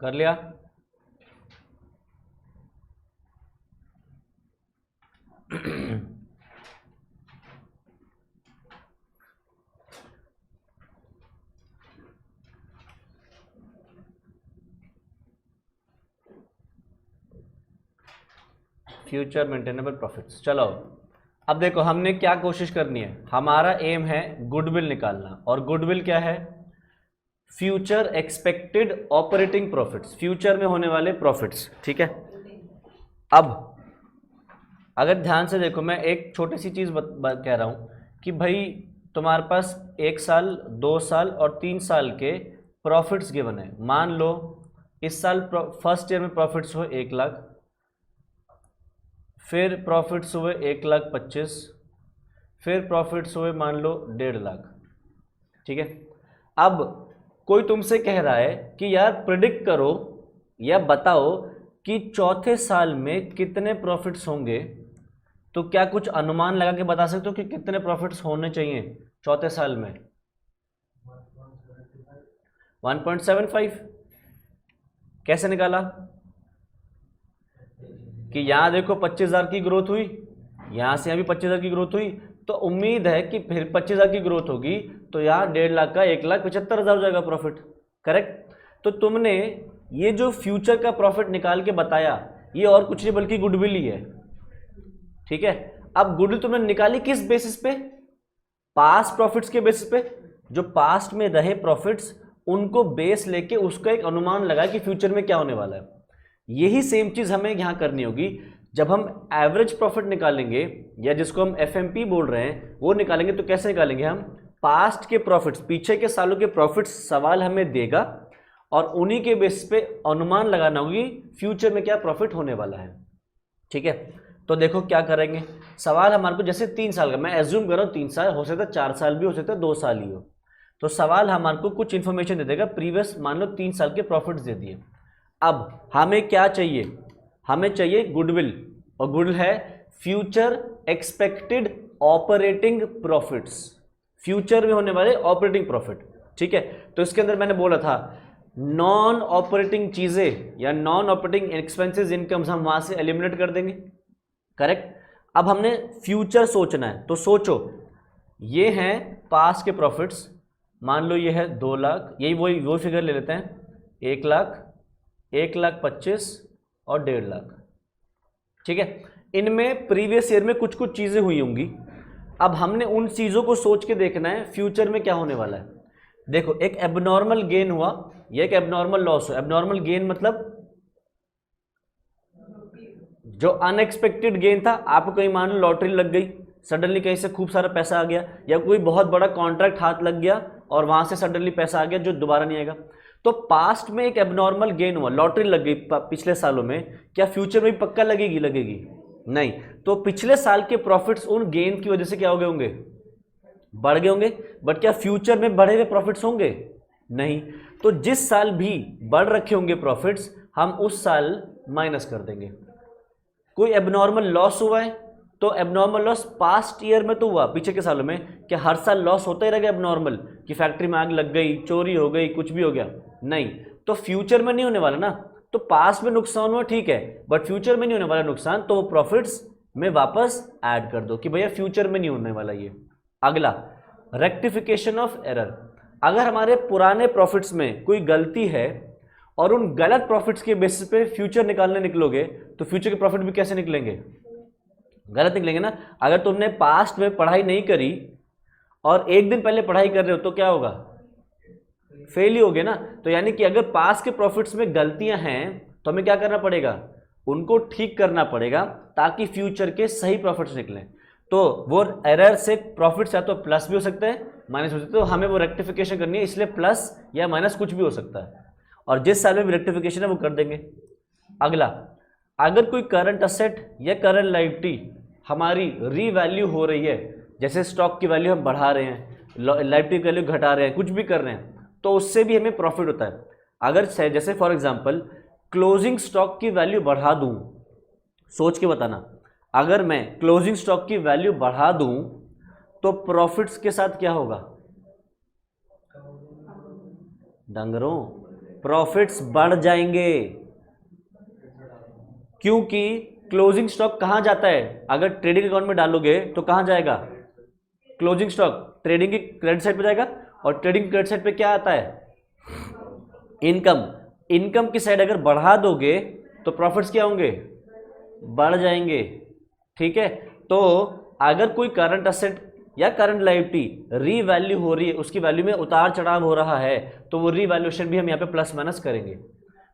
कर लिया? Future maintainable profits. चलो अब देखो हमने क्या कोशिश करनी है, हमारा एम है गुडविल निकालना, और गुडविल क्या है? Future expected operating profits, future में होने वाले प्रॉफिट्स। ठीक है, अब अगर ध्यान से देखो, मैं एक छोटी सी चीज़ कह रहा हूँ कि भाई तुम्हारे पास 1 साल 2 साल और 3 साल के प्रॉफिट्स गिवन है। मान लो इस साल फर्स्ट ईयर में प्रॉफिट्स हुए 1 लाख, फिर प्रॉफिट्स हुए 1,25,000, फिर प्रॉफिट्स हुए मान लो 1.5 लाख। ठीक है, अब कोई तुमसे कह रहा है कि यार प्रिडिक्ट करो या बताओ कि चौथे साल में कितने प्रॉफिट्स होंगे, तो क्या कुछ अनुमान लगा के बता सकते हो कि कितने प्रॉफिट्स होने चाहिए चौथे साल में? 1.75। कैसे निकाला? कि यहाँ देखो 25,000 की ग्रोथ हुई, यहाँ से यहाँ भी 25,000 की ग्रोथ हुई, तो उम्मीद है कि फिर 25,000 की ग्रोथ होगी, तो यहाँ 1.5 लाख का 1,75,000 हो जाएगा प्रॉफिट। करेक्ट? तो तुमने ये जो फ्यूचर का प्रॉफिट निकाल के बताया, ये और कुछ नहीं बल्कि गुडविल ही है। ठीक है, अब गुडविल तुमने निकाली किस बेसिस पे? पास्ट प्रॉफिट्स के बेसिस पे। जो पास्ट में रहे प्रॉफिट्स उनको बेस लेके उसका एक अनुमान लगा कि फ्यूचर में क्या होने वाला है। यही सेम चीज हमें यहां करनी होगी। जब हम एवरेज प्रॉफिट निकालेंगे या जिसको हम एफएमपी बोल रहे हैं वो निकालेंगे, तो कैसे निकालेंगे हम? पास्ट के प्रॉफिट्स, पीछे के सालों के प्रॉफिट्स सवाल हमें देगा और उन्हीं के बेस पे अनुमान लगाना होगी फ्यूचर में क्या प्रॉफिट होने वाला है। ठीक है, तो देखो क्या करेंगे। सवाल हमारे को जैसे 3 साल का, मैं एज्यूम कर रहा हूँ 3 साल, हो सकता है 4 साल भी हो सकता है, 2 साल ही हो। तो सवाल हमारे को कुछ इंफॉर्मेशन दे देगा, प्रीवियस मान लो 3 साल के प्रॉफिट्स दे दिए। अब हमें क्या चाहिए? हमें चाहिए गुडविल, और गुडविल है future expected operating profits, future में होने वाले ऑपरेटिंग प्रॉफिट। ठीक है, तो इसके अंदर मैंने बोला था नॉन ऑपरेटिंग चीजें या नॉन ऑपरेटिंग एक्सपेंसेस इनकम्स हम वहां से एलिमिनेट कर देंगे। करेक्ट? अब हमने फ्यूचर सोचना है, तो सोचो ये हैं पास्ट के प्रॉफिट्स, मान लो ये है 2 लाख, यही वही फिगर ले लेते हैं, 1 लाख, 1,25,000 और 1.5 लाख। ठीक है, इनमें प्रीवियस ईयर में कुछ कुछ चीजें हुई होंगी। अब हमने उन चीजों को सोच के देखना है फ्यूचर में क्या होने वाला है। देखो, एक एबनॉर्मल गेन हुआ या एक एबनॉर्मल लॉस हुआ। एबनॉर्मल गेन मतलब जो अनएक्सपेक्टेड गेन था, आपको कहीं मान लो लॉटरी लग गई, सडनली कहीं से खूब सारा पैसा आ गया, या कोई बहुत बड़ा कॉन्ट्रैक्ट हाथ लग गया और वहां से सडनली पैसा आ गया जो दोबारा नहीं आएगा। तो पास्ट में एक एबनॉर्मल गेन हुआ, लॉटरी लग गई पिछले सालों में, क्या फ्यूचर में भी पक्का लगेगी? लगेगी नहीं। तो पिछले साल के प्रॉफिट्स उन गेन की वजह से क्या हो गए होंगे? बढ़ गए होंगे। बट क्या फ्यूचर में बढ़े हुए प्रॉफिट्स होंगे? नहीं। तो जिस साल भी बढ़ रखे होंगे प्रॉफिट्स, हम उस साल माइनस कर देंगे। कोई एबनॉर्मल लॉस हुआ है तो एबनॉर्मल लॉस पास्ट ईयर में तो हुआ, पीछे के सालों में क्या हर साल लॉस होता ही रहेगा एबनॉर्मल, कि फैक्ट्री में आग लग गई, चोरी हो गई, कुछ भी हो गया? नहीं। तो फ्यूचर में नहीं होने वाला ना। तो पास्ट में नुकसान हुआ ठीक है, बट फ्यूचर में नहीं होने वाला नुकसान, तो वो प्रॉफिट्स में वापस ऐड कर दो कि भैया फ्यूचर में नहीं होने वाला ये। अगला, रेक्टिफिकेशन ऑफ एरर। अगर हमारे पुराने प्रॉफिट्स में कोई गलती है और उन गलत प्रॉफिट्स के बेसिस पे फ्यूचर निकालने निकलोगे, तो फ्यूचर के प्रॉफिट भी कैसे निकलेंगे? गलत निकलेंगे ना। अगर तुमने पास्ट में पढ़ाई नहीं करी और एक दिन पहले पढ़ाई कर रहे हो तो क्या होगा? फेल ही होगे ना। तो यानी कि अगर पास्ट के प्रॉफिट्स में गलतियां हैं तो हमें क्या करना पड़ेगा? उनको ठीक करना पड़ेगा ताकि फ्यूचर के सही प्रॉफिट्स निकलें। तो वो एरर से प्रॉफिट्स या तो प्लस भी हो सकते हैं, माइनस हो सकते हैं, तो हमें वो रेक्टिफिकेशन करनी है, इसलिए प्लस या माइनस कुछ भी हो सकता है, और जिस साल में भी रेक्टिफिकेशन है वो कर देंगे। अगला, अगर कोई करंट असेट या करंट लायबिलिटी हमारी रीवैल्यू हो रही है, जैसे स्टॉक की वैल्यू हम बढ़ा रहे हैं, लायबिलिटी की वैल्यू घटा रहे हैं, कुछ भी कर रहे हैं, तो उससे भी हमें प्रॉफिट होता है। अगर जैसे फॉर एग्जांपल क्लोजिंग स्टॉक की वैल्यू बढ़ा दूं, सोच के बताना, अगर मैं क्लोजिंग स्टॉक की वैल्यू बढ़ा दूं तो प्रॉफिट्स के साथ क्या होगा? डंगरों, प्रॉफिट्स बढ़ जाएंगे, क्योंकि क्लोजिंग स्टॉक कहां जाता है? अगर ट्रेडिंग अकाउंट में डालोगे तो कहां जाएगा? क्लोजिंग स्टॉक ट्रेडिंग की क्रेडिट साइड पे जाएगा, और ट्रेडिंग क्रेडिट साइड पे क्या आता है? इनकम। इनकम की साइड अगर बढ़ा दोगे तो प्रॉफिट्स क्या होंगे? बढ़ जाएंगे। ठीक है, तो अगर कोई करंट असेट या करंट लायबिलिटी रीवैल्यू हो रही है, उसकी वैल्यू में उतार चढ़ाव हो रहा है, तो वो रीवैल्यूएशन भी हम यहाँ पे प्लस माइनस करेंगे।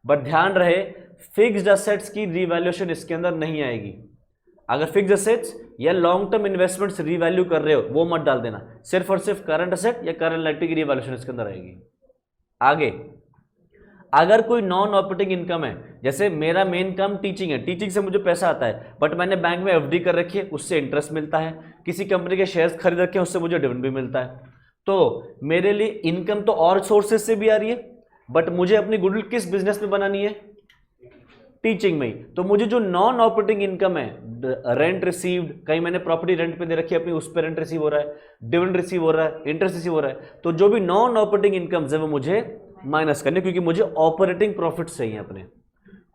बट ध्यान रहे, फिक्स्ड असेट्स की रीवैल्यूएशन इसके अंदर नहीं आएगी। अगर फिक्स्ड असेट्स या लॉन्ग टर्म इन्वेस्टमेंट्स रीवैल्यू कर रहे हो वो मत डाल देना, सिर्फ और सिर्फ करंट असेट या करंट लायबिलिटी की रीवैल्यूएशन इसके अंदर आएगी। आगे, अगर कोई नॉन ऑपरेटिंग इनकम है, जैसे मेरा मेन काम टीचिंग है, टीचिंग से मुझे पैसा आता है, बट मैंने बैंक में एफडी कर रखी है, उससे इंटरेस्ट मिलता है, किसी कंपनी के शेयर्स खरीद रखे हैं, उससे मुझे डिविडेंड भी मिलता है, तो मेरे लिए इनकम तो और सोर्सेज से भी आ रही है, बट मुझे अपनी गुडविल किस बिजनेस में बनानी है? टीचिंग में ही। तो मुझे जो नॉन ऑपरेटिंग इनकम है, रेंट रिसीव्ड, कहीं मैंने प्रॉपर्टी रेंट पे दे रखी है अपनी, उस पर रेंट रिसीव हो रहा है, डिविडेंड रिसीव हो रहा है, इंटरेस्ट रिसीव हो रहा है, तो जो भी नॉन ऑपरेटिंग इनकम है वो मुझे माइनस करने, क्योंकि मुझे ऑपरेटिंग प्रॉफिट चाहिए अपने।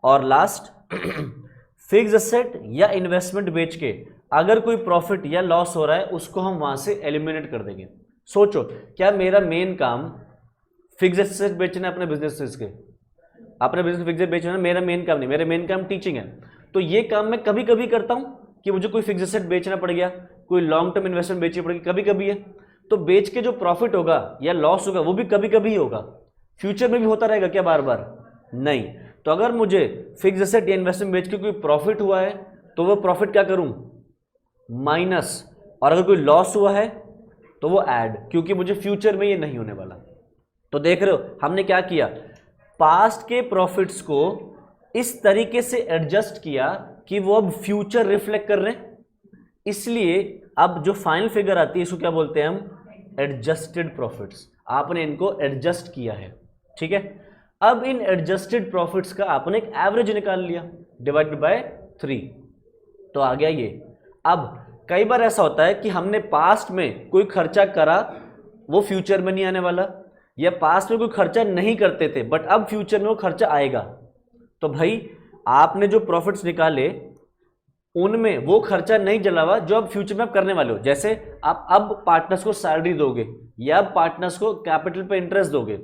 और लास्ट, फिक्स असेट या इन्वेस्टमेंट बेच के अगर कोई प्रॉफिट या लॉस हो रहा है उसको हम वहां से एलिमिनेट कर देंगे। सोचो, क्या मेरा मेन काम फिक्स एसेट बेचना है अपने बिजनेस के, अपने बिजनेस फिक्स बेचना है, मेरा मेन काम नहीं, मेरा मेन काम टीचिंग है, तो ये काम मैं कभी कभी करता हूं कि मुझे कोई फिक्स एसेट बेचना पड़ गया, कोई लॉन्ग टर्म इन्वेस्टमेंट बेचनी पड़ेगी, कभी कभी है, तो बेच के जो प्रॉफिट होगा या लॉस होगा वो भी कभी कभी होगा। फ्यूचर में भी होता रहेगा क्या बार बार? नहीं। तो अगर मुझे फिक्स एसेट या इन्वेस्टमेंट बेच के कोई प्रॉफिट हुआ है तो वो प्रॉफिट क्या करूं? माइनस, और अगर कोई लॉस हुआ है तो वो ऐड, क्योंकि मुझे फ्यूचर में ये नहीं होने वाला। तो देख रहे हो हमने क्या किया, पास्ट के प्रॉफिट्स को इस तरीके से एडजस्ट किया कि वो अब फ्यूचर रिफ्लेक्ट कर रहे हैं, इसलिए अब जो फाइनल फिगर आती है इसको क्या बोलते हैं हम? Adjusted profits. आपने इनको एडजस्ट किया है, ठीक है। अब इन एडजस्टेड प्रॉफिट्स का आपने एक एवरेज निकाल लिया डिवाइडेड बाय 3, तो आ गया ये। अब कई बार ऐसा होता है कि हमने पास्ट में कोई खर्चा करा, वो फ्यूचर में नहीं आने वाला, या पास्ट में कोई खर्चा नहीं करते थे बट अब फ्यूचर में वो खर्चा आएगा, तो भाई आपने जो प्रॉफिट्स निकाले उनमें वो खर्चा नहीं जला हुआ जो अब फ्यूचर में आप करने वाले हो। जैसे आप अब पार्टनर्स को सैलरी दोगे या अब पार्टनर्स को कैपिटल पे इंटरेस्ट दोगे,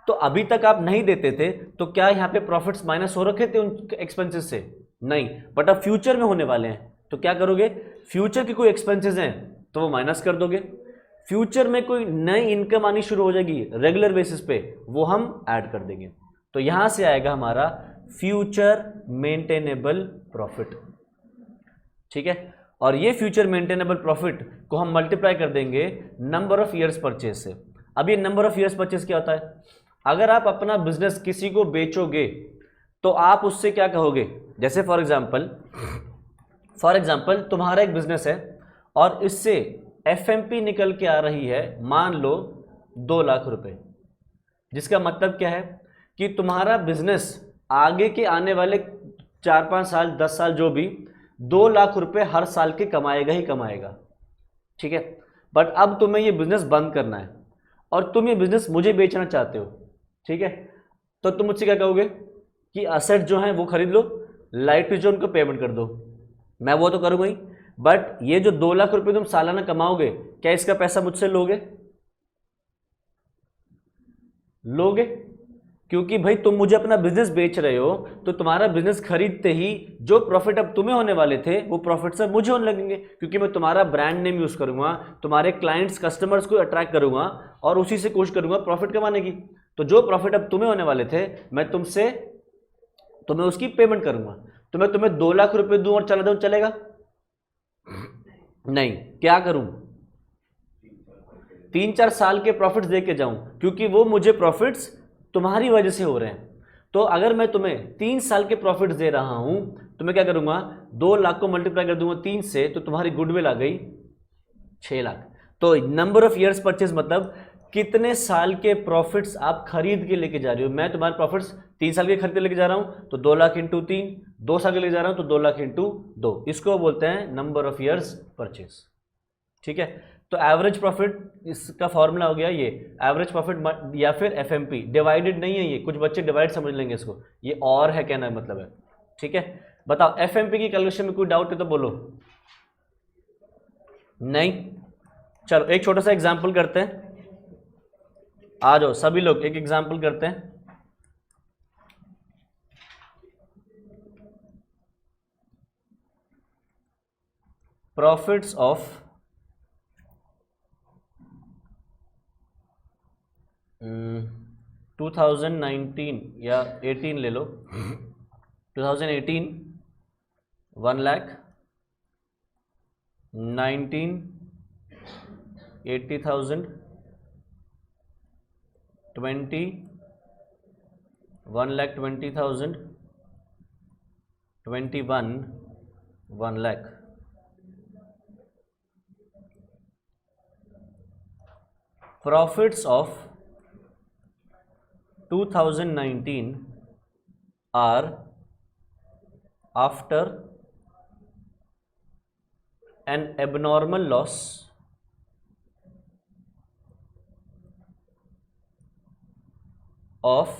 तो अभी तक आप नहीं देते थे, तो क्या यहाँ पे प्रॉफिट्स माइनस हो रखे थे उन एक्सपेंसेस से? नहीं, बट अब फ्यूचर में होने वाले हैं तो क्या करोगे, फ्यूचर के कोई एक्सपेंसेस हैं तो वो माइनस कर दोगे, फ्यूचर में कोई नई इनकम आनी शुरू हो जाएगी रेगुलर बेसिस पे, वो हम ऐड कर देंगे। तो यहां से आएगा हमारा फ्यूचर मेंटेनेबल प्रॉफिट, ठीक है। और ये फ्यूचर मेंटेनेबल प्रॉफिट को हम मल्टीप्लाई कर देंगे नंबर ऑफ ईयर्स परचेज से। अब ये नंबर ऑफ ईयर्स परचेज क्या होता है, अगर आप अपना बिजनेस किसी को बेचोगे तो आप उससे क्या कहोगे, जैसे फॉर एग्जाम्पल तुम्हारा एक बिजनेस है और इससे एफएमपी निकल के आ रही है मान लो 2 लाख रुपए, जिसका मतलब क्या है कि तुम्हारा बिजनेस आगे के आने वाले 4-5 साल 10 साल जो भी 2 लाख रुपए हर साल के कमाएगा ही कमाएगा, ठीक है। बट अब तुम्हें ये बिजनेस बंद करना है और तुम ये बिजनेस मुझे बेचना चाहते हो, ठीक है। तो तुम मुझसे क्या कहोगे कि असेट जो है वो खरीद लो, लाइट जो उनको पेमेंट कर दो, मैं वो तो करूँगा ही, बट ये जो 2 लाख रुपए तुम सालाना कमाओगे क्या इसका पैसा मुझसे लोगे, लोगे? क्योंकि भाई तुम मुझे अपना बिजनेस बेच रहे हो तो तुम्हारा बिजनेस खरीदते ही जो प्रॉफिट अब तुम्हें होने वाले थे वो प्रॉफिट सब मुझे होने लगेंगे, क्योंकि मैं तुम्हारा ब्रांड नेम यूज करूंगा, तुम्हारे क्लाइंट्स कस्टमर्स को अट्रैक्ट करूंगा और उसी से कोशिश करूंगा प्रॉफिट कमाने की। तो जो प्रॉफिट अब तुम्हें होने वाले थे मैं तुम्हें उसकी पेमेंट करूंगा। तो मैं तुम्हें 2 लाख रुपए दूं और चला दूं, चलेगा? नहीं, क्या करूं, 3-4 साल के प्रॉफिट्स दे के जाऊं, क्योंकि वो मुझे प्रॉफिट्स तुम्हारी वजह से हो रहे हैं। तो अगर मैं तुम्हें 3 साल के प्रॉफिट्स दे रहा हूं तो मैं क्या करूंगा, 2 लाख को मल्टीप्लाई कर दूंगा 3 से, तो तुम्हारी गुडविल आ गई 6 लाख। तो नंबर ऑफ ईयर्स परचेज मतलब कितने साल के प्रॉफिट्स आप खरीद के लेके जा रहे हो। मैं तुम्हारे प्रॉफिट्स 3 साल के खरीद के लेके जा रहा हूं तो 2 लाख इंटू 3, 2 साल के लेके जा रहा हूं तो 2 लाख इंटू 2, इसको बोलते हैं नंबर ऑफ ईयर्स परचेज, ठीक है। तो एवरेज प्रॉफिट इसका फॉर्मूला हो गया ये, एवरेज प्रॉफिट या फिर एफएमपी, डिवाइडेड नहीं है ये, कुछ बच्चे डिवाइड समझ लेंगे इसको, ये और है कहना मतलब है, ठीक है। बताओ एफएमपी की कैलकुलेशन में कोई डाउट है तो बोलो, नहीं? चलो एक छोटा सा एग्जांपल करते हैं, आ जाओ सभी लोग एक एग्जांपल करते हैं। प्रॉफिट्स ऑफ 2019 या 18 ले लो, 2018 1 lakh, 19 80,000, 20 1,20,000, 21 1 lakh. Profits of 2019 are after an abnormal loss of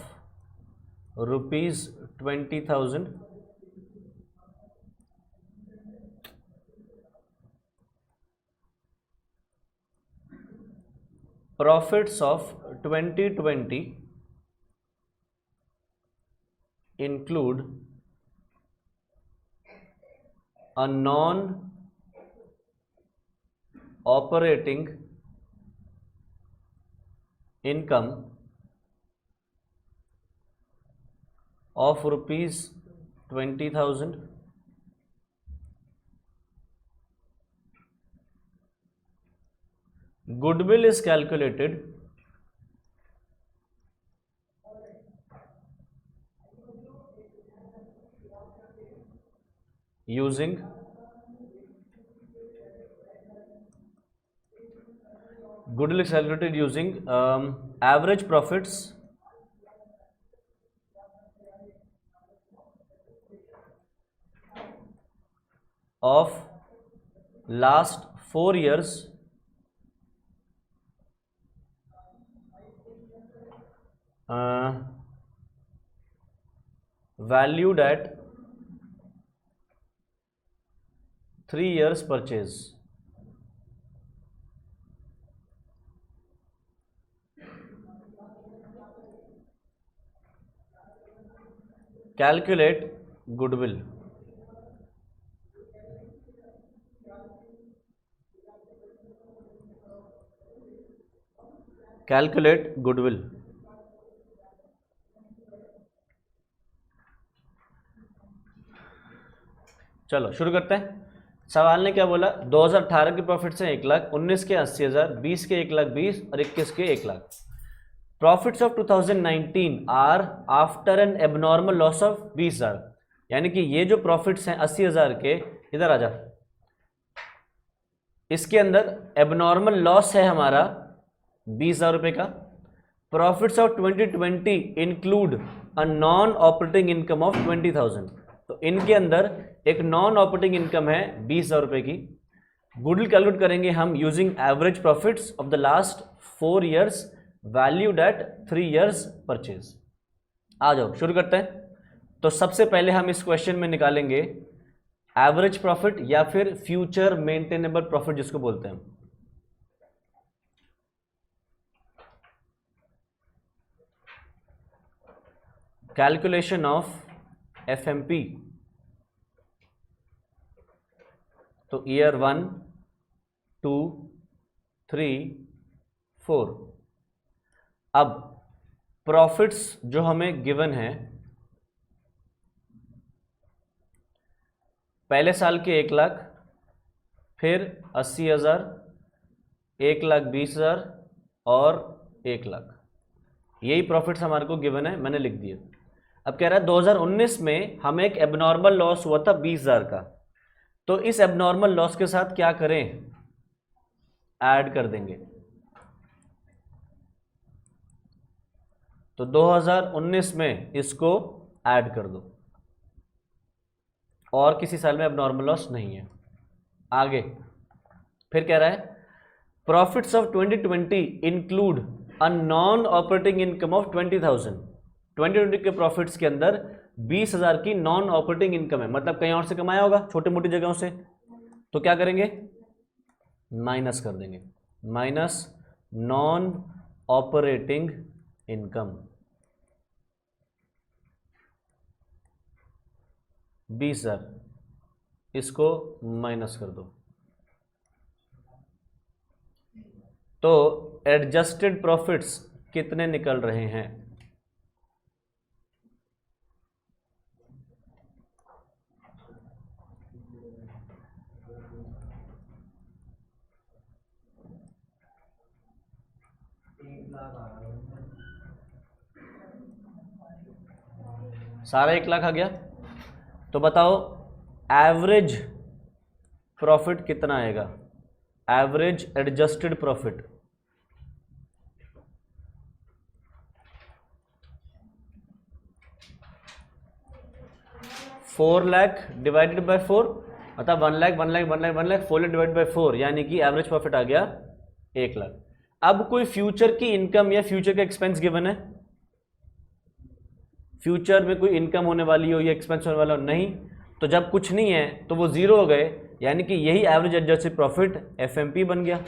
rupees 20,000, profits of 2020 include a non-operating income of rupees 20,000, goodwill is calculated using average profits of last 4 years valued at 3 years purchase. Calculate goodwill. Calculate goodwill. चलो शुरू करते हैं। सवाल ने क्या बोला, 2018 के profits हैं 1 लाख, 19 के 80,000, 20 के 1,20,000 और 21 के 1 lakh. Profits of 2019 are after an abnormal loss of 20,000, यानी कि ये जो प्रॉफिट्स हैं 80,000 के, इधर आ जा, इसके अंदर एबनॉर्मल लॉस है हमारा 20,000 रुपये का। Profits of 2020 include a non operating income of 20,000, तो इनके अंदर एक नॉन ऑपरेटिंग इनकम है 20,000 रुपये की। गुडविल कैलकुलेट करेंगे हम using average profits of the last 4 years valued at 3 years purchase. आ जाओ शुरू करते हैं। तो सबसे पहले हम इस क्वेश्चन में निकालेंगे एवरेज प्रॉफिट या फिर फ्यूचर मेंटेनेबल प्रॉफिट जिसको बोलते हैं। कैलकुलेशन ऑफ एफएमपी, तो ईयर 1, 2, 3, 4। अब प्रॉफिट्स जो हमें गिवन है, पहले साल के 1 लाख, फिर 80,000, 1,20,000 और 1 लाख, यही प्रॉफिट्स हमारे को गिवन है, मैंने लिख दिया। अब कह रहा है 2019 में हमें एक एबनॉर्मल लॉस हुआ था 20,000 का, तो इस एबनॉर्मल लॉस के साथ क्या करें, ऐड कर देंगे। तो 2019 में इसको ऐड कर दो, और किसी साल में एबनॉर्मल लॉस नहीं है। आगे फिर कह रहा है profits of 2020 include a non operating income of 20,000। 2020 के प्रॉफिट्स के अंदर 20,000 की नॉन ऑपरेटिंग इनकम है, मतलब कहीं और से कमाया होगा छोटी मोटी जगहों से, तो क्या करेंगे, माइनस कर देंगे, माइनस नॉन ऑपरेटिंग इनकम 20,000, इसको माइनस कर दो। तो एडजस्टेड प्रॉफिट्स कितने निकल रहे हैं, सारा 1 लाख आ गया। तो बताओ एवरेज प्रॉफिट कितना आएगा, average adjusted profit. Four lakh divided by 4, मतलब 1 लाख 1 लाख 1 लाख 1 लाख 4 लाख डिवाइडेड बाय 4, यानी कि एवरेज प्रॉफिट आ गया 1 लाख। अब कोई फ्यूचर की इनकम या फ्यूचर का एक्सपेंस गिवन है, फ्यूचर में कोई इनकम होने वाली हो या एक्सपेंस होने वाला हो, नहीं, तो जब कुछ नहीं है तो वो जीरो हो गए, यानी कि यही एवरेज एडजस्टेड प्रॉफिट एफएमपी बन गया।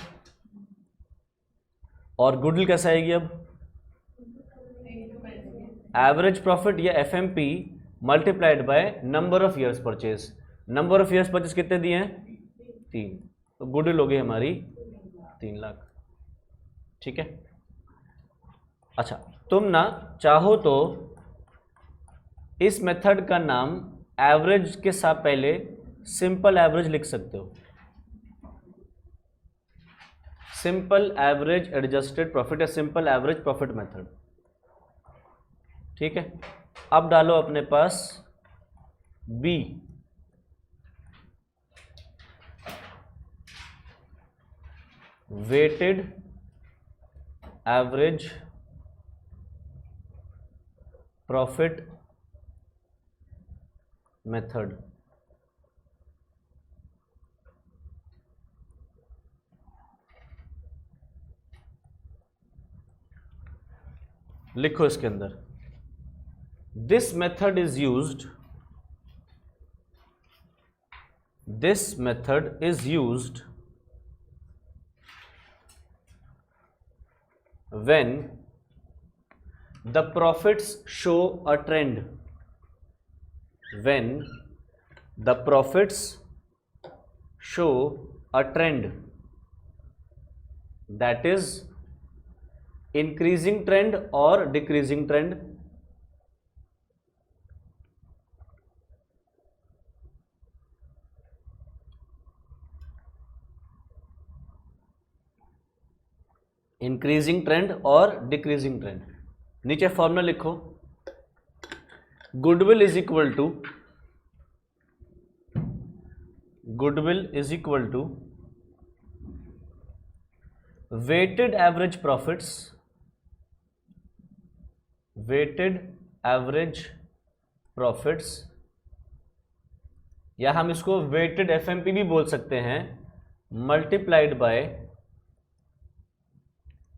और गुडविल कैसे आएगी, अब एवरेज प्रॉफिट या FMP multiplied by number of years purchase. Number of years purchase कितने दिए हैं, 3, तो गुडविल हो गई हमारी 3 लाख। ठीक है। अच्छा, तुम ना चाहो तो इस मेथड का नाम एवरेज के साथ पहले सिंपल एवरेज लिख सकते हो, सिंपल एवरेज एडजस्टेड प्रॉफिट या सिंपल एवरेज प्रॉफिट मेथड। ठीक है। अब डालो अपने पास B, weighted average profit method. लिखो इसके अंदर, this method is used, this method is used when the profits show a trend, when the profits show a trend that is increasing trend और डिक्रीजिंग ट्रेंड। इंक्रीजिंग ट्रेंड और decreasing trend. नीचे formula लिखो, goodwill is equal to weighted average profits, या हम इसको weighted FMP भी बोल सकते हैं, multiplied by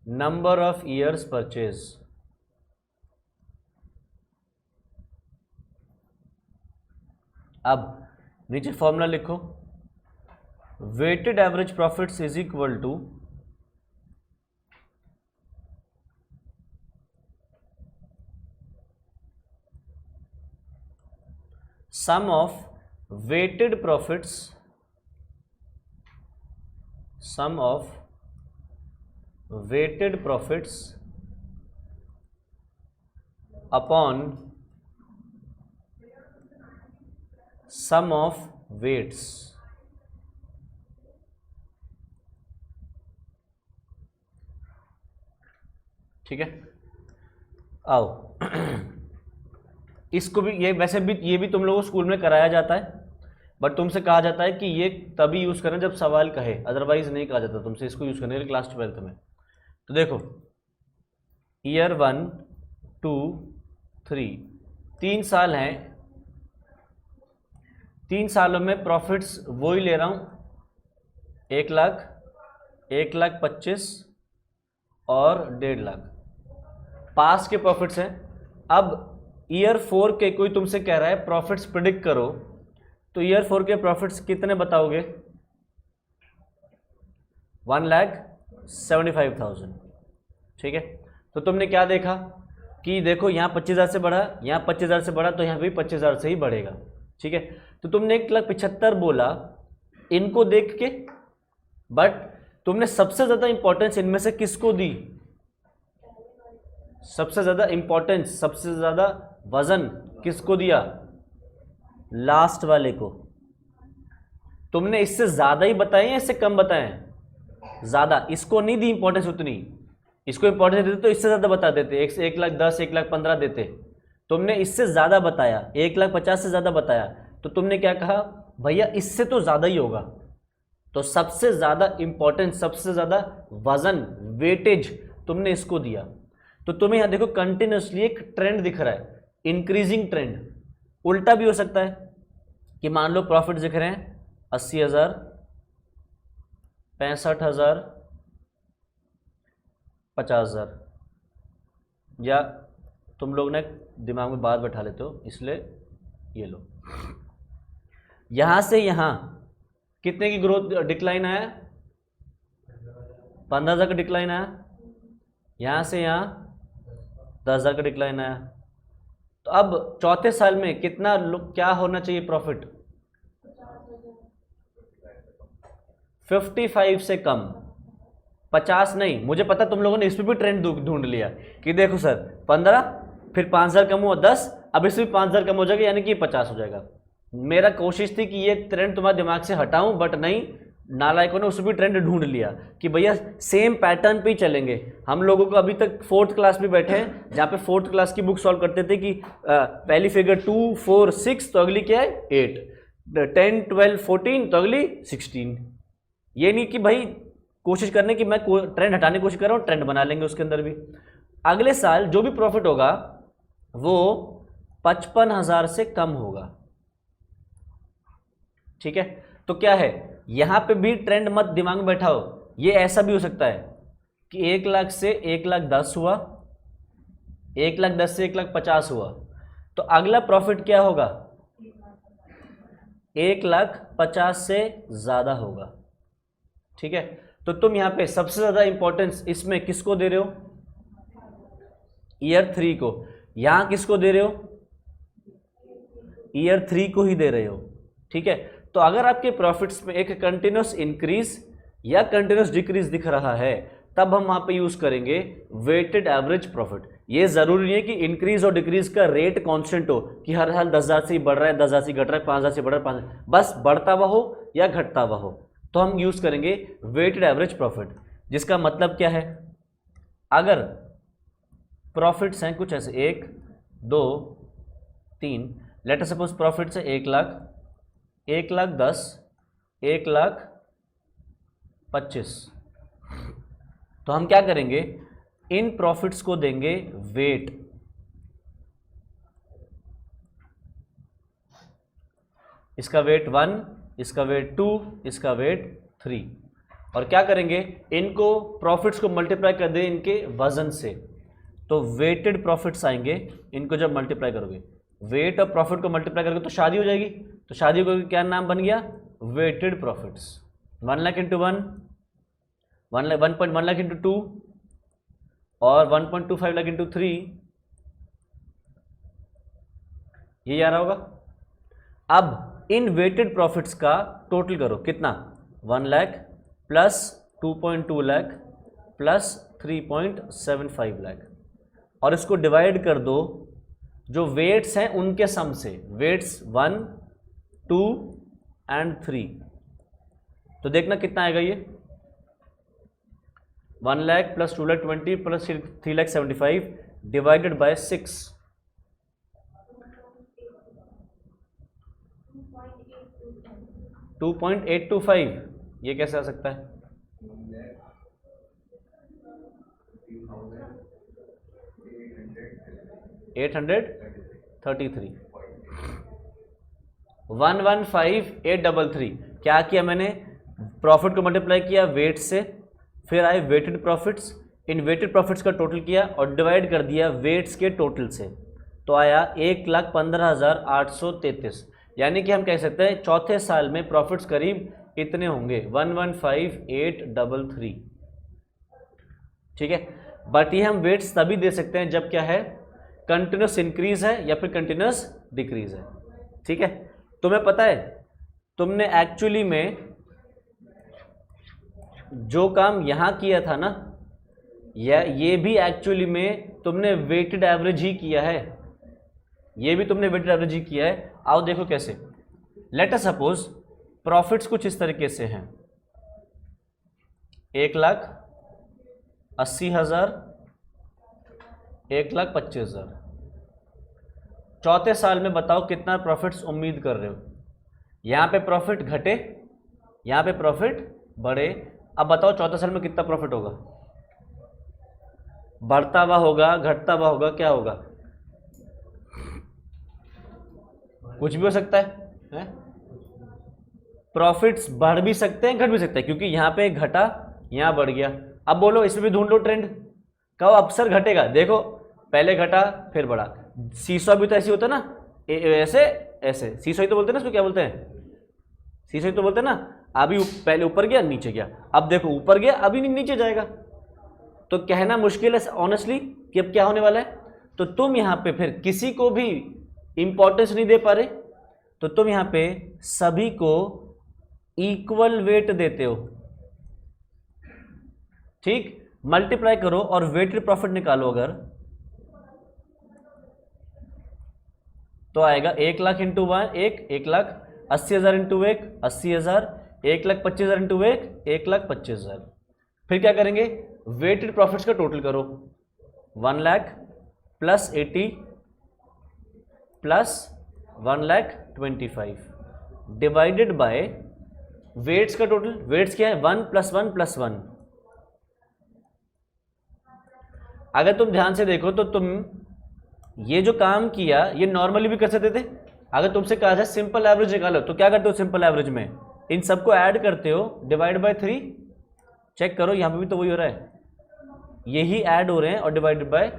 number of years purchase. अब नीचे फॉर्मूला लिखो, weighted average profits is equal to sum of weighted profits upon sum of weights. ठीक है, आओ इसको भी, ये वैसे भी ये भी तुम लोगों को स्कूल में कराया जाता है, बट तुमसे कहा जाता है कि ये तभी यूज करना जब सवाल कहे, अदरवाइज नहीं कहा जाता तुमसे इसको यूज करने के लिए क्लास 12th में। तो देखो ईयर 1 2 3 3 साल हैं, 3 सालों में प्रॉफिट्स वो ही ले रहा हूं, 1 लाख, 1,25,000 और 1.5 लाख पास के प्रॉफिट्स हैं। अब ईयर 4 के कोई तुमसे कह रहा है प्रॉफिट्स प्रिडिक्ट करो, तो ईयर 4 के प्रॉफिट्स कितने बताओगे? 1,75,000। ठीक है, तो तुमने क्या देखा कि देखो यहाँ 25,000 से बढ़ा, यहाँ 25,000 से बढ़ा, तो यहाँ भी 25,000 से ही बढ़ेगा। ठीक है, तो तुमने 1,75,000 बोला इनको देख के, बट तुमने सबसे ज्यादा इंपॉर्टेंस इनमें से किसको दी? सबसे ज्यादा इंपॉर्टेंस, सबसे ज्यादा वजन किसको दिया? लास्ट वाले को। तुमने इससे ज्यादा ही बताए या इससे कम बताए? ज्यादा। इसको नहीं दी इंपॉर्टेंस उतनी, इसको इंपॉर्टेंस देते तो इससे ज्यादा बता देते, 1,10,000 1,15,000 देते। तुमने इससे ज्यादा बताया, 1,50,000 से ज्यादा बताया, तो तुमने क्या कहा? भैया इससे तो ज्यादा ही होगा। तो सबसे ज्यादा इंपॉर्टेंस, सबसे ज्यादा वजन, वेटेज तुमने इसको दिया। तो तुम्हें यहां देखो कंटिन्यूसली एक ट्रेंड दिख रहा है, इंक्रीजिंग ट्रेंड। उल्टा भी हो सकता है कि मान लो प्रॉफिट दिख रहे हैं 80,000, 65,000, 50,000, या तुम लोग ने दिमाग में बात बैठा लेते हो इसलिए ये लो, यहां से यहां कितने की ग्रोथ डिक्लाइन आया? 15,000 का डिक्लाइन आया। यहां से यहां 10,000 का डिक्लाइन आया। तो अब चौथे साल में कितना क्या होना चाहिए प्रॉफिट? 55 से कम, 50 नहीं। मुझे पता तुम लोगों ने इसमें भी ट्रेंड ढूंढ लिया कि देखो सर 15, फिर 5,000 कम हुआ 10, अब इसमें भी 5,000 कम हो जाएगा, यानी कि 50 हो जाएगा। मेरा कोशिश थी कि ये ट्रेंड तुम्हारे दिमाग से हटाऊं, बट नहीं, नालायकों ने उसमें भी ट्रेंड ढूंढ लिया कि भैया सेम पैटर्न पे ही चलेंगे। हम लोगों को अभी तक 4th क्लास में बैठे हैं, जहाँ पे 4th क्लास की बुक सॉल्व करते थे कि पहली फिगर 2 4 6, तो अगली क्या है 8, 10 12 14, तो अगली 16। ये नहीं कि भाई कोशिश करने की मैं ट्रेंड हटाने की कोशिश कर रहा हूँ, ट्रेंड बना लेंगे उसके अंदर भी। अगले साल जो भी प्रॉफिट होगा वो 55,000 से कम होगा। ठीक है, तो क्या है, यहां पे भी ट्रेंड मत दिमाग में बैठाओ। ये ऐसा भी हो सकता है कि 1 लाख से 1,10,000 हुआ, 1,10,000 से 1,50,000 हुआ, तो अगला प्रॉफिट क्या होगा? 1,50,000 से ज्यादा होगा। ठीक है, तो तुम यहां पे सबसे ज्यादा इंपॉर्टेंस इसमें किसको दे रहे हो? ईयर 3 को। यहां किसको दे रहे हो? ईयर 3 को ही दे रहे हो। ठीक है, तो अगर आपके प्रॉफिट्स में एक कंटिन्यूस इंक्रीज या कंटिन्यूस डिक्रीज दिख रहा है, तब हम वहां पे यूज करेंगे वेटेड एवरेज प्रॉफिट। ये जरूरी नहीं है कि इंक्रीज और डिक्रीज का रेट कांस्टेंट हो, कि हर साल 10,000 से बढ़ रहा है, 10,000 से घट रहा है, 5,000 से बढ़ रहा है, 5,000, बस बढ़ता हुआ हो या घटता हुआ हो, तो हम यूज करेंगे वेटेड एवरेज प्रॉफिट। जिसका मतलब क्या है, अगर प्रॉफिट्स हैं कुछ ऐसे 1 2 3, लेट अस सपोज प्रॉफिट्स है 1 लाख, 1,10,000, 1,25,000, तो हम क्या करेंगे, इन प्रॉफिट्स को देंगे वेट। इसका वेट 1, इसका वेट 2, इसका वेट 3, और क्या करेंगे, इनको प्रॉफिट्स को मल्टीप्लाई कर दें इनके वजन से, तो वेटेड प्रॉफिट्स आएंगे। इनको जब मल्टीप्लाई करोगे, वेट और प्रॉफिट को मल्टीप्लाई करोगे तो शादी हो जाएगी, तो शादी को क्या नाम बन गया, weighted profits. 1 lakh into 1, 1.1 lakh into 2, और 1.25 लाख इंटू 3, ये आ रहा होगा। अब इन वेटेड प्रॉफिट्स का टोटल करो, कितना, 1 लाख प्लस 2.2 लाख प्लस 3.75 लाख, और इसको डिवाइड कर दो जो वेट्स हैं उनके सम से, वेट्स 1 2 एंड 3, तो देखना कितना आएगा ये, 1 lakh plus 2 lakh 20 plus 3 lakh 75 divided by 6, 2.825, ये कैसे आ सकता है, 833, 115,833। क्या किया मैंने, प्रॉफिट को मल्टीप्लाई किया वेट से, फिर आए वेटेड प्रॉफिट्स, इन वेटेड प्रॉफिट्स का टोटल किया और डिवाइड कर दिया वेट्स के टोटल से, तो आया 1,15,833। यानी कि हम कह सकते हैं चौथे साल में प्रॉफिट्स करीब इतने होंगे, 115,833, ठीक है। बट ये हम वेट्स तभी दे सकते हैं जब क्या है, कंटिन्यूस इंक्रीज है या फिर कंटिन्यूस डिक्रीज है, ठीक है। तुम्हें पता है, तुमने एक्चुअली में जो काम यहां किया था ना, ये भी एक्चुअली में तुमने वेटेड एवरेज ही किया है, ये भी तुमने वेटेड एवरेज ही किया है। आओ देखो कैसे, लेट अस सपोज प्रॉफिट्स कुछ इस तरीके से हैं, 1,80,000, 1,25,000, चौथे साल में बताओ कितना प्रॉफिट्स उम्मीद कर रहे हो। यहां पे प्रॉफिट घटे, यहां पे प्रॉफिट बढ़े, अब बताओ चौथे साल में कितना प्रॉफिट होगा, बढ़ता हुआ होगा, घटता हुआ होगा, क्या होगा, कुछ भी हो सकता है? प्रॉफिट्स बढ़ भी सकते हैं, घट भी सकते हैं, क्योंकि यहां पे घटा, यहां बढ़ गया। अब बोलो इसमें भी ढूंढ लो ट्रेंड, कब अक्सर घटेगा, देखो पहले घटा फिर बढ़ा, सीसॉ भी तो ऐसे होता है ना, ऐसे ऐसे सीसॉ ही तो बोलते हैं ना, इसको क्या बोलते हैं, सीसॉ ही तो बोलते हैं ना। अभी पहले ऊपर गया नीचे गया, अब देखो ऊपर गया अभी नीचे जाएगा, तो कहना मुश्किल है ऑनेस्टली कि अब क्या होने वाला है। तो तुम यहां पे फिर किसी को भी इंपॉर्टेंस नहीं दे पा रहे, तो तुम यहां पे सभी को इक्वल वेट देते हो, ठीक। मल्टीप्लाई करो और वेटेड प्रॉफिट निकालो, अगर तो आएगा 1 लाख इंटू 1,80,000 इंटू 80,000, 1,25,000 इंटू 1,25,000। फिर क्या करेंगे, वेटेड प्रॉफिट्स का टोटल करो, 1 lakh plus 80 plus 1,25,000 divided by weights का टोटल, वेट्स क्या है, 1 + 1 + 1। अगर तुम ध्यान से देखो तो तुम ये जो काम किया ये नॉर्मली भी कर सकते थे। अगर तुमसे कहा जाए सिंपल एवरेज निकालो, तो क्या करते हो, सिंपल एवरेज में इन सबको ऐड करते हो, डिवाइड बाय 3, चेक करो यहां पे भी तो वही हो रहा है, यही ऐड हो रहे हैं और डिवाइडेड बाय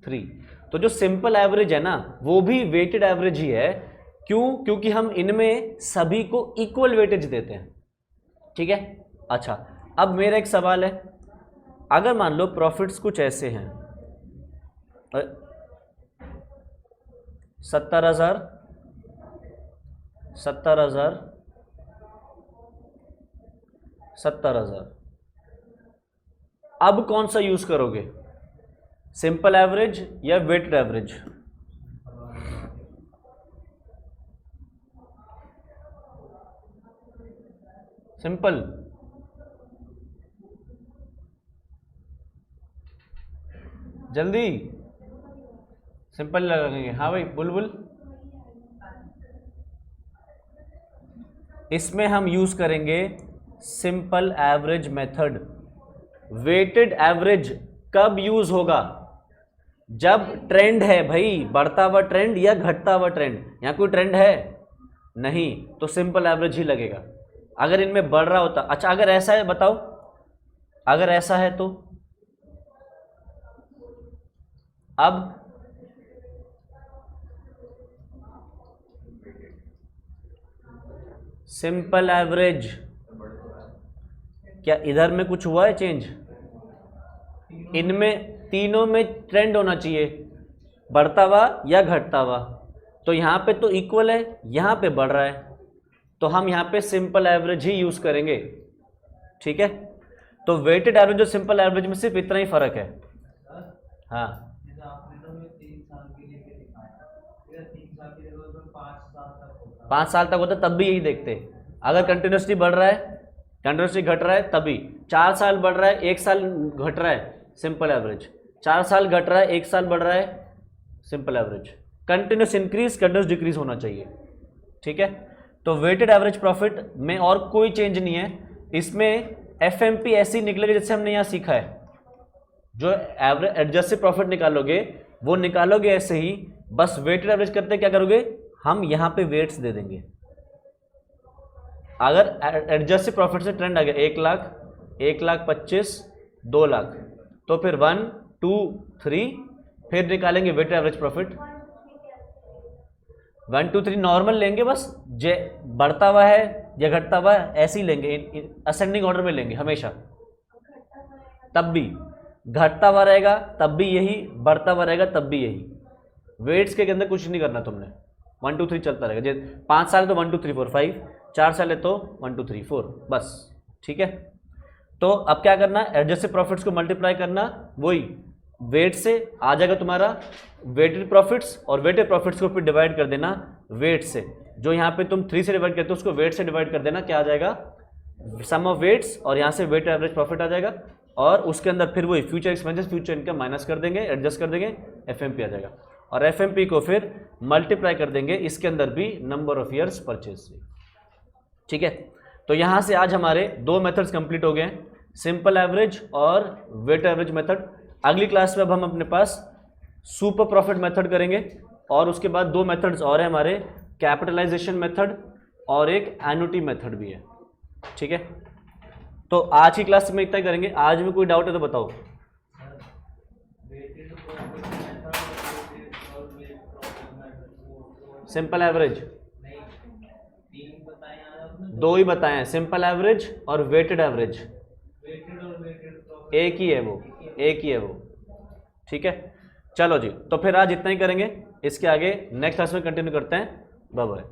3। तो जो सिंपल एवरेज है ना, वो भी वेटेड एवरेज ही है, क्यों, क्योंकि हम इनमें सभी को इक्वल वेटेज देते हैं, ठीक है। अच्छा, अब मेरा एक सवाल है, अगर मान लो प्रॉफिट्स कुछ ऐसे हैं, 70,000, 70,000, 70,000, अब कौन सा यूज करोगे, सिंपल एवरेज या वेटेड एवरेज? सिंपल, जल्दी सिंपल लगाएंगे। हाँ भाई बुलबुल, इसमें हम यूज करेंगे simple average method. Weighted average कब यूज होगा, जब ट्रेंड है भाई, बढ़ता हुआ ट्रेंड या घटता हुआ ट्रेंड। यहां कोई ट्रेंड है नहीं, तो सिंपल एवरेज ही लगेगा। अगर इनमें बढ़ रहा होता, अच्छा अगर ऐसा है बताओ, अगर ऐसा है तो अब सिंपल एवरेज, क्या इधर में कुछ हुआ है चेंज? इनमें तीनों में ट्रेंड होना चाहिए, बढ़ता हुआ या घटता हुआ। तो यहां पे तो इक्वल है, यहां पे बढ़ रहा है, तो हम यहां पे सिंपल एवरेज ही यूज करेंगे। ठीक है, तो वेटेड एवरेज और सिंपल एवरेज में सिर्फ इतना ही फर्क है। हाँ 5 साल तक होता तब भी यही देखते, अगर कंटिन्यूसली बढ़ रहा है, कंटिन्यूसली घट रहा है तभी। 4 साल बढ़ रहा है, 1 साल घट रहा है, सिंपल एवरेज। 4 साल घट रहा है, 1 साल बढ़ रहा है, simple average. Continuous increase continuous decrease होना चाहिए। ठीक है, तो वेटेड एवरेज प्रॉफिट में और कोई चेंज नहीं है। इसमें एफएमपी ऐसी निकलेगी जैसे हमने यहाँ सीखा है, जो एवरेज एडजस्टेड प्रॉफिट निकालोगे वो निकालोगे ऐसे ही, बस वेटेड एवरेज करते क्या करोगे, हम यहाँ पे वेट्स दे देंगे। अगर एडजस्टेड प्रॉफिट से ट्रेंड आ गया 1 लाख, 1,25,000, 2 लाख, तो फिर 1 2 3 फिर निकालेंगे वेटेड एवरेज प्रॉफिट। 1 2 3 नॉर्मल लेंगे, बस जे बढ़ता हुआ है या घटता हुआ है ऐसे ही लेंगे, असेंडिंग ऑर्डर में लेंगे हमेशा। तब भी घटता हुआ रहेगा तब भी यही, बढ़ता हुआ रहेगा तब भी यही। वेट्स के अंदर कुछ नहीं करना तुमने, 1 2 3 चलता रहेगा। जैसे 5 साल है तो 1 2 3 4 5, 4 साल है तो 1 2 3 4 बस। ठीक है, तो अब क्या करना, एडजस्टेड प्रॉफिट्स को मल्टीप्लाई करना, वही वेट से आ जाएगा तुम्हारा वेटेड प्रॉफिट्स, और वेटेड प्रॉफिट्स को फिर डिवाइड कर देना वेट से। जो यहाँ पे तुम 3 से डिवाइड करते हो उसको वेट से डिवाइड कर देना, क्या आ जाएगा, सम ऑफ वेट्स, और यहाँ से वेटेड एवरेज प्रॉफिट आ जाएगा। और उसके अंदर फिर वही future expenses future income minus कर देंगे, एडजस्ट कर देंगे, एफएमपी आ जाएगा। और एफएमपी को फिर मल्टीप्लाई कर देंगे इसके अंदर भी नंबर ऑफ ईयर्स परचेज से। ठीक है, तो यहाँ से आज हमारे 2 मेथड्स कंप्लीट हो गए हैं, सिंपल एवरेज और वेटेड एवरेज मेथड। अगली क्लास में अब हम अपने पास सुपर प्रॉफिट मेथड करेंगे, और उसके बाद 2 मेथड्स और हैं हमारे, कैपिटलाइजेशन मेथड और एक एन्युटी मेथड भी है। ठीक है, तो आज की क्लास में इतना ही करेंगे। आज में कोई डाउट है तो बताओ। सिंपल एवरेज 2 ही बताए हैं, सिंपल एवरेज और वेटेड एवरेज, एक ही है वो, एक ही है वो। ठीक है, चलो जी, तो फिर आज इतना ही करेंगे, इसके आगे नेक्स्ट क्लास में कंटिन्यू करते हैं। Bye bye.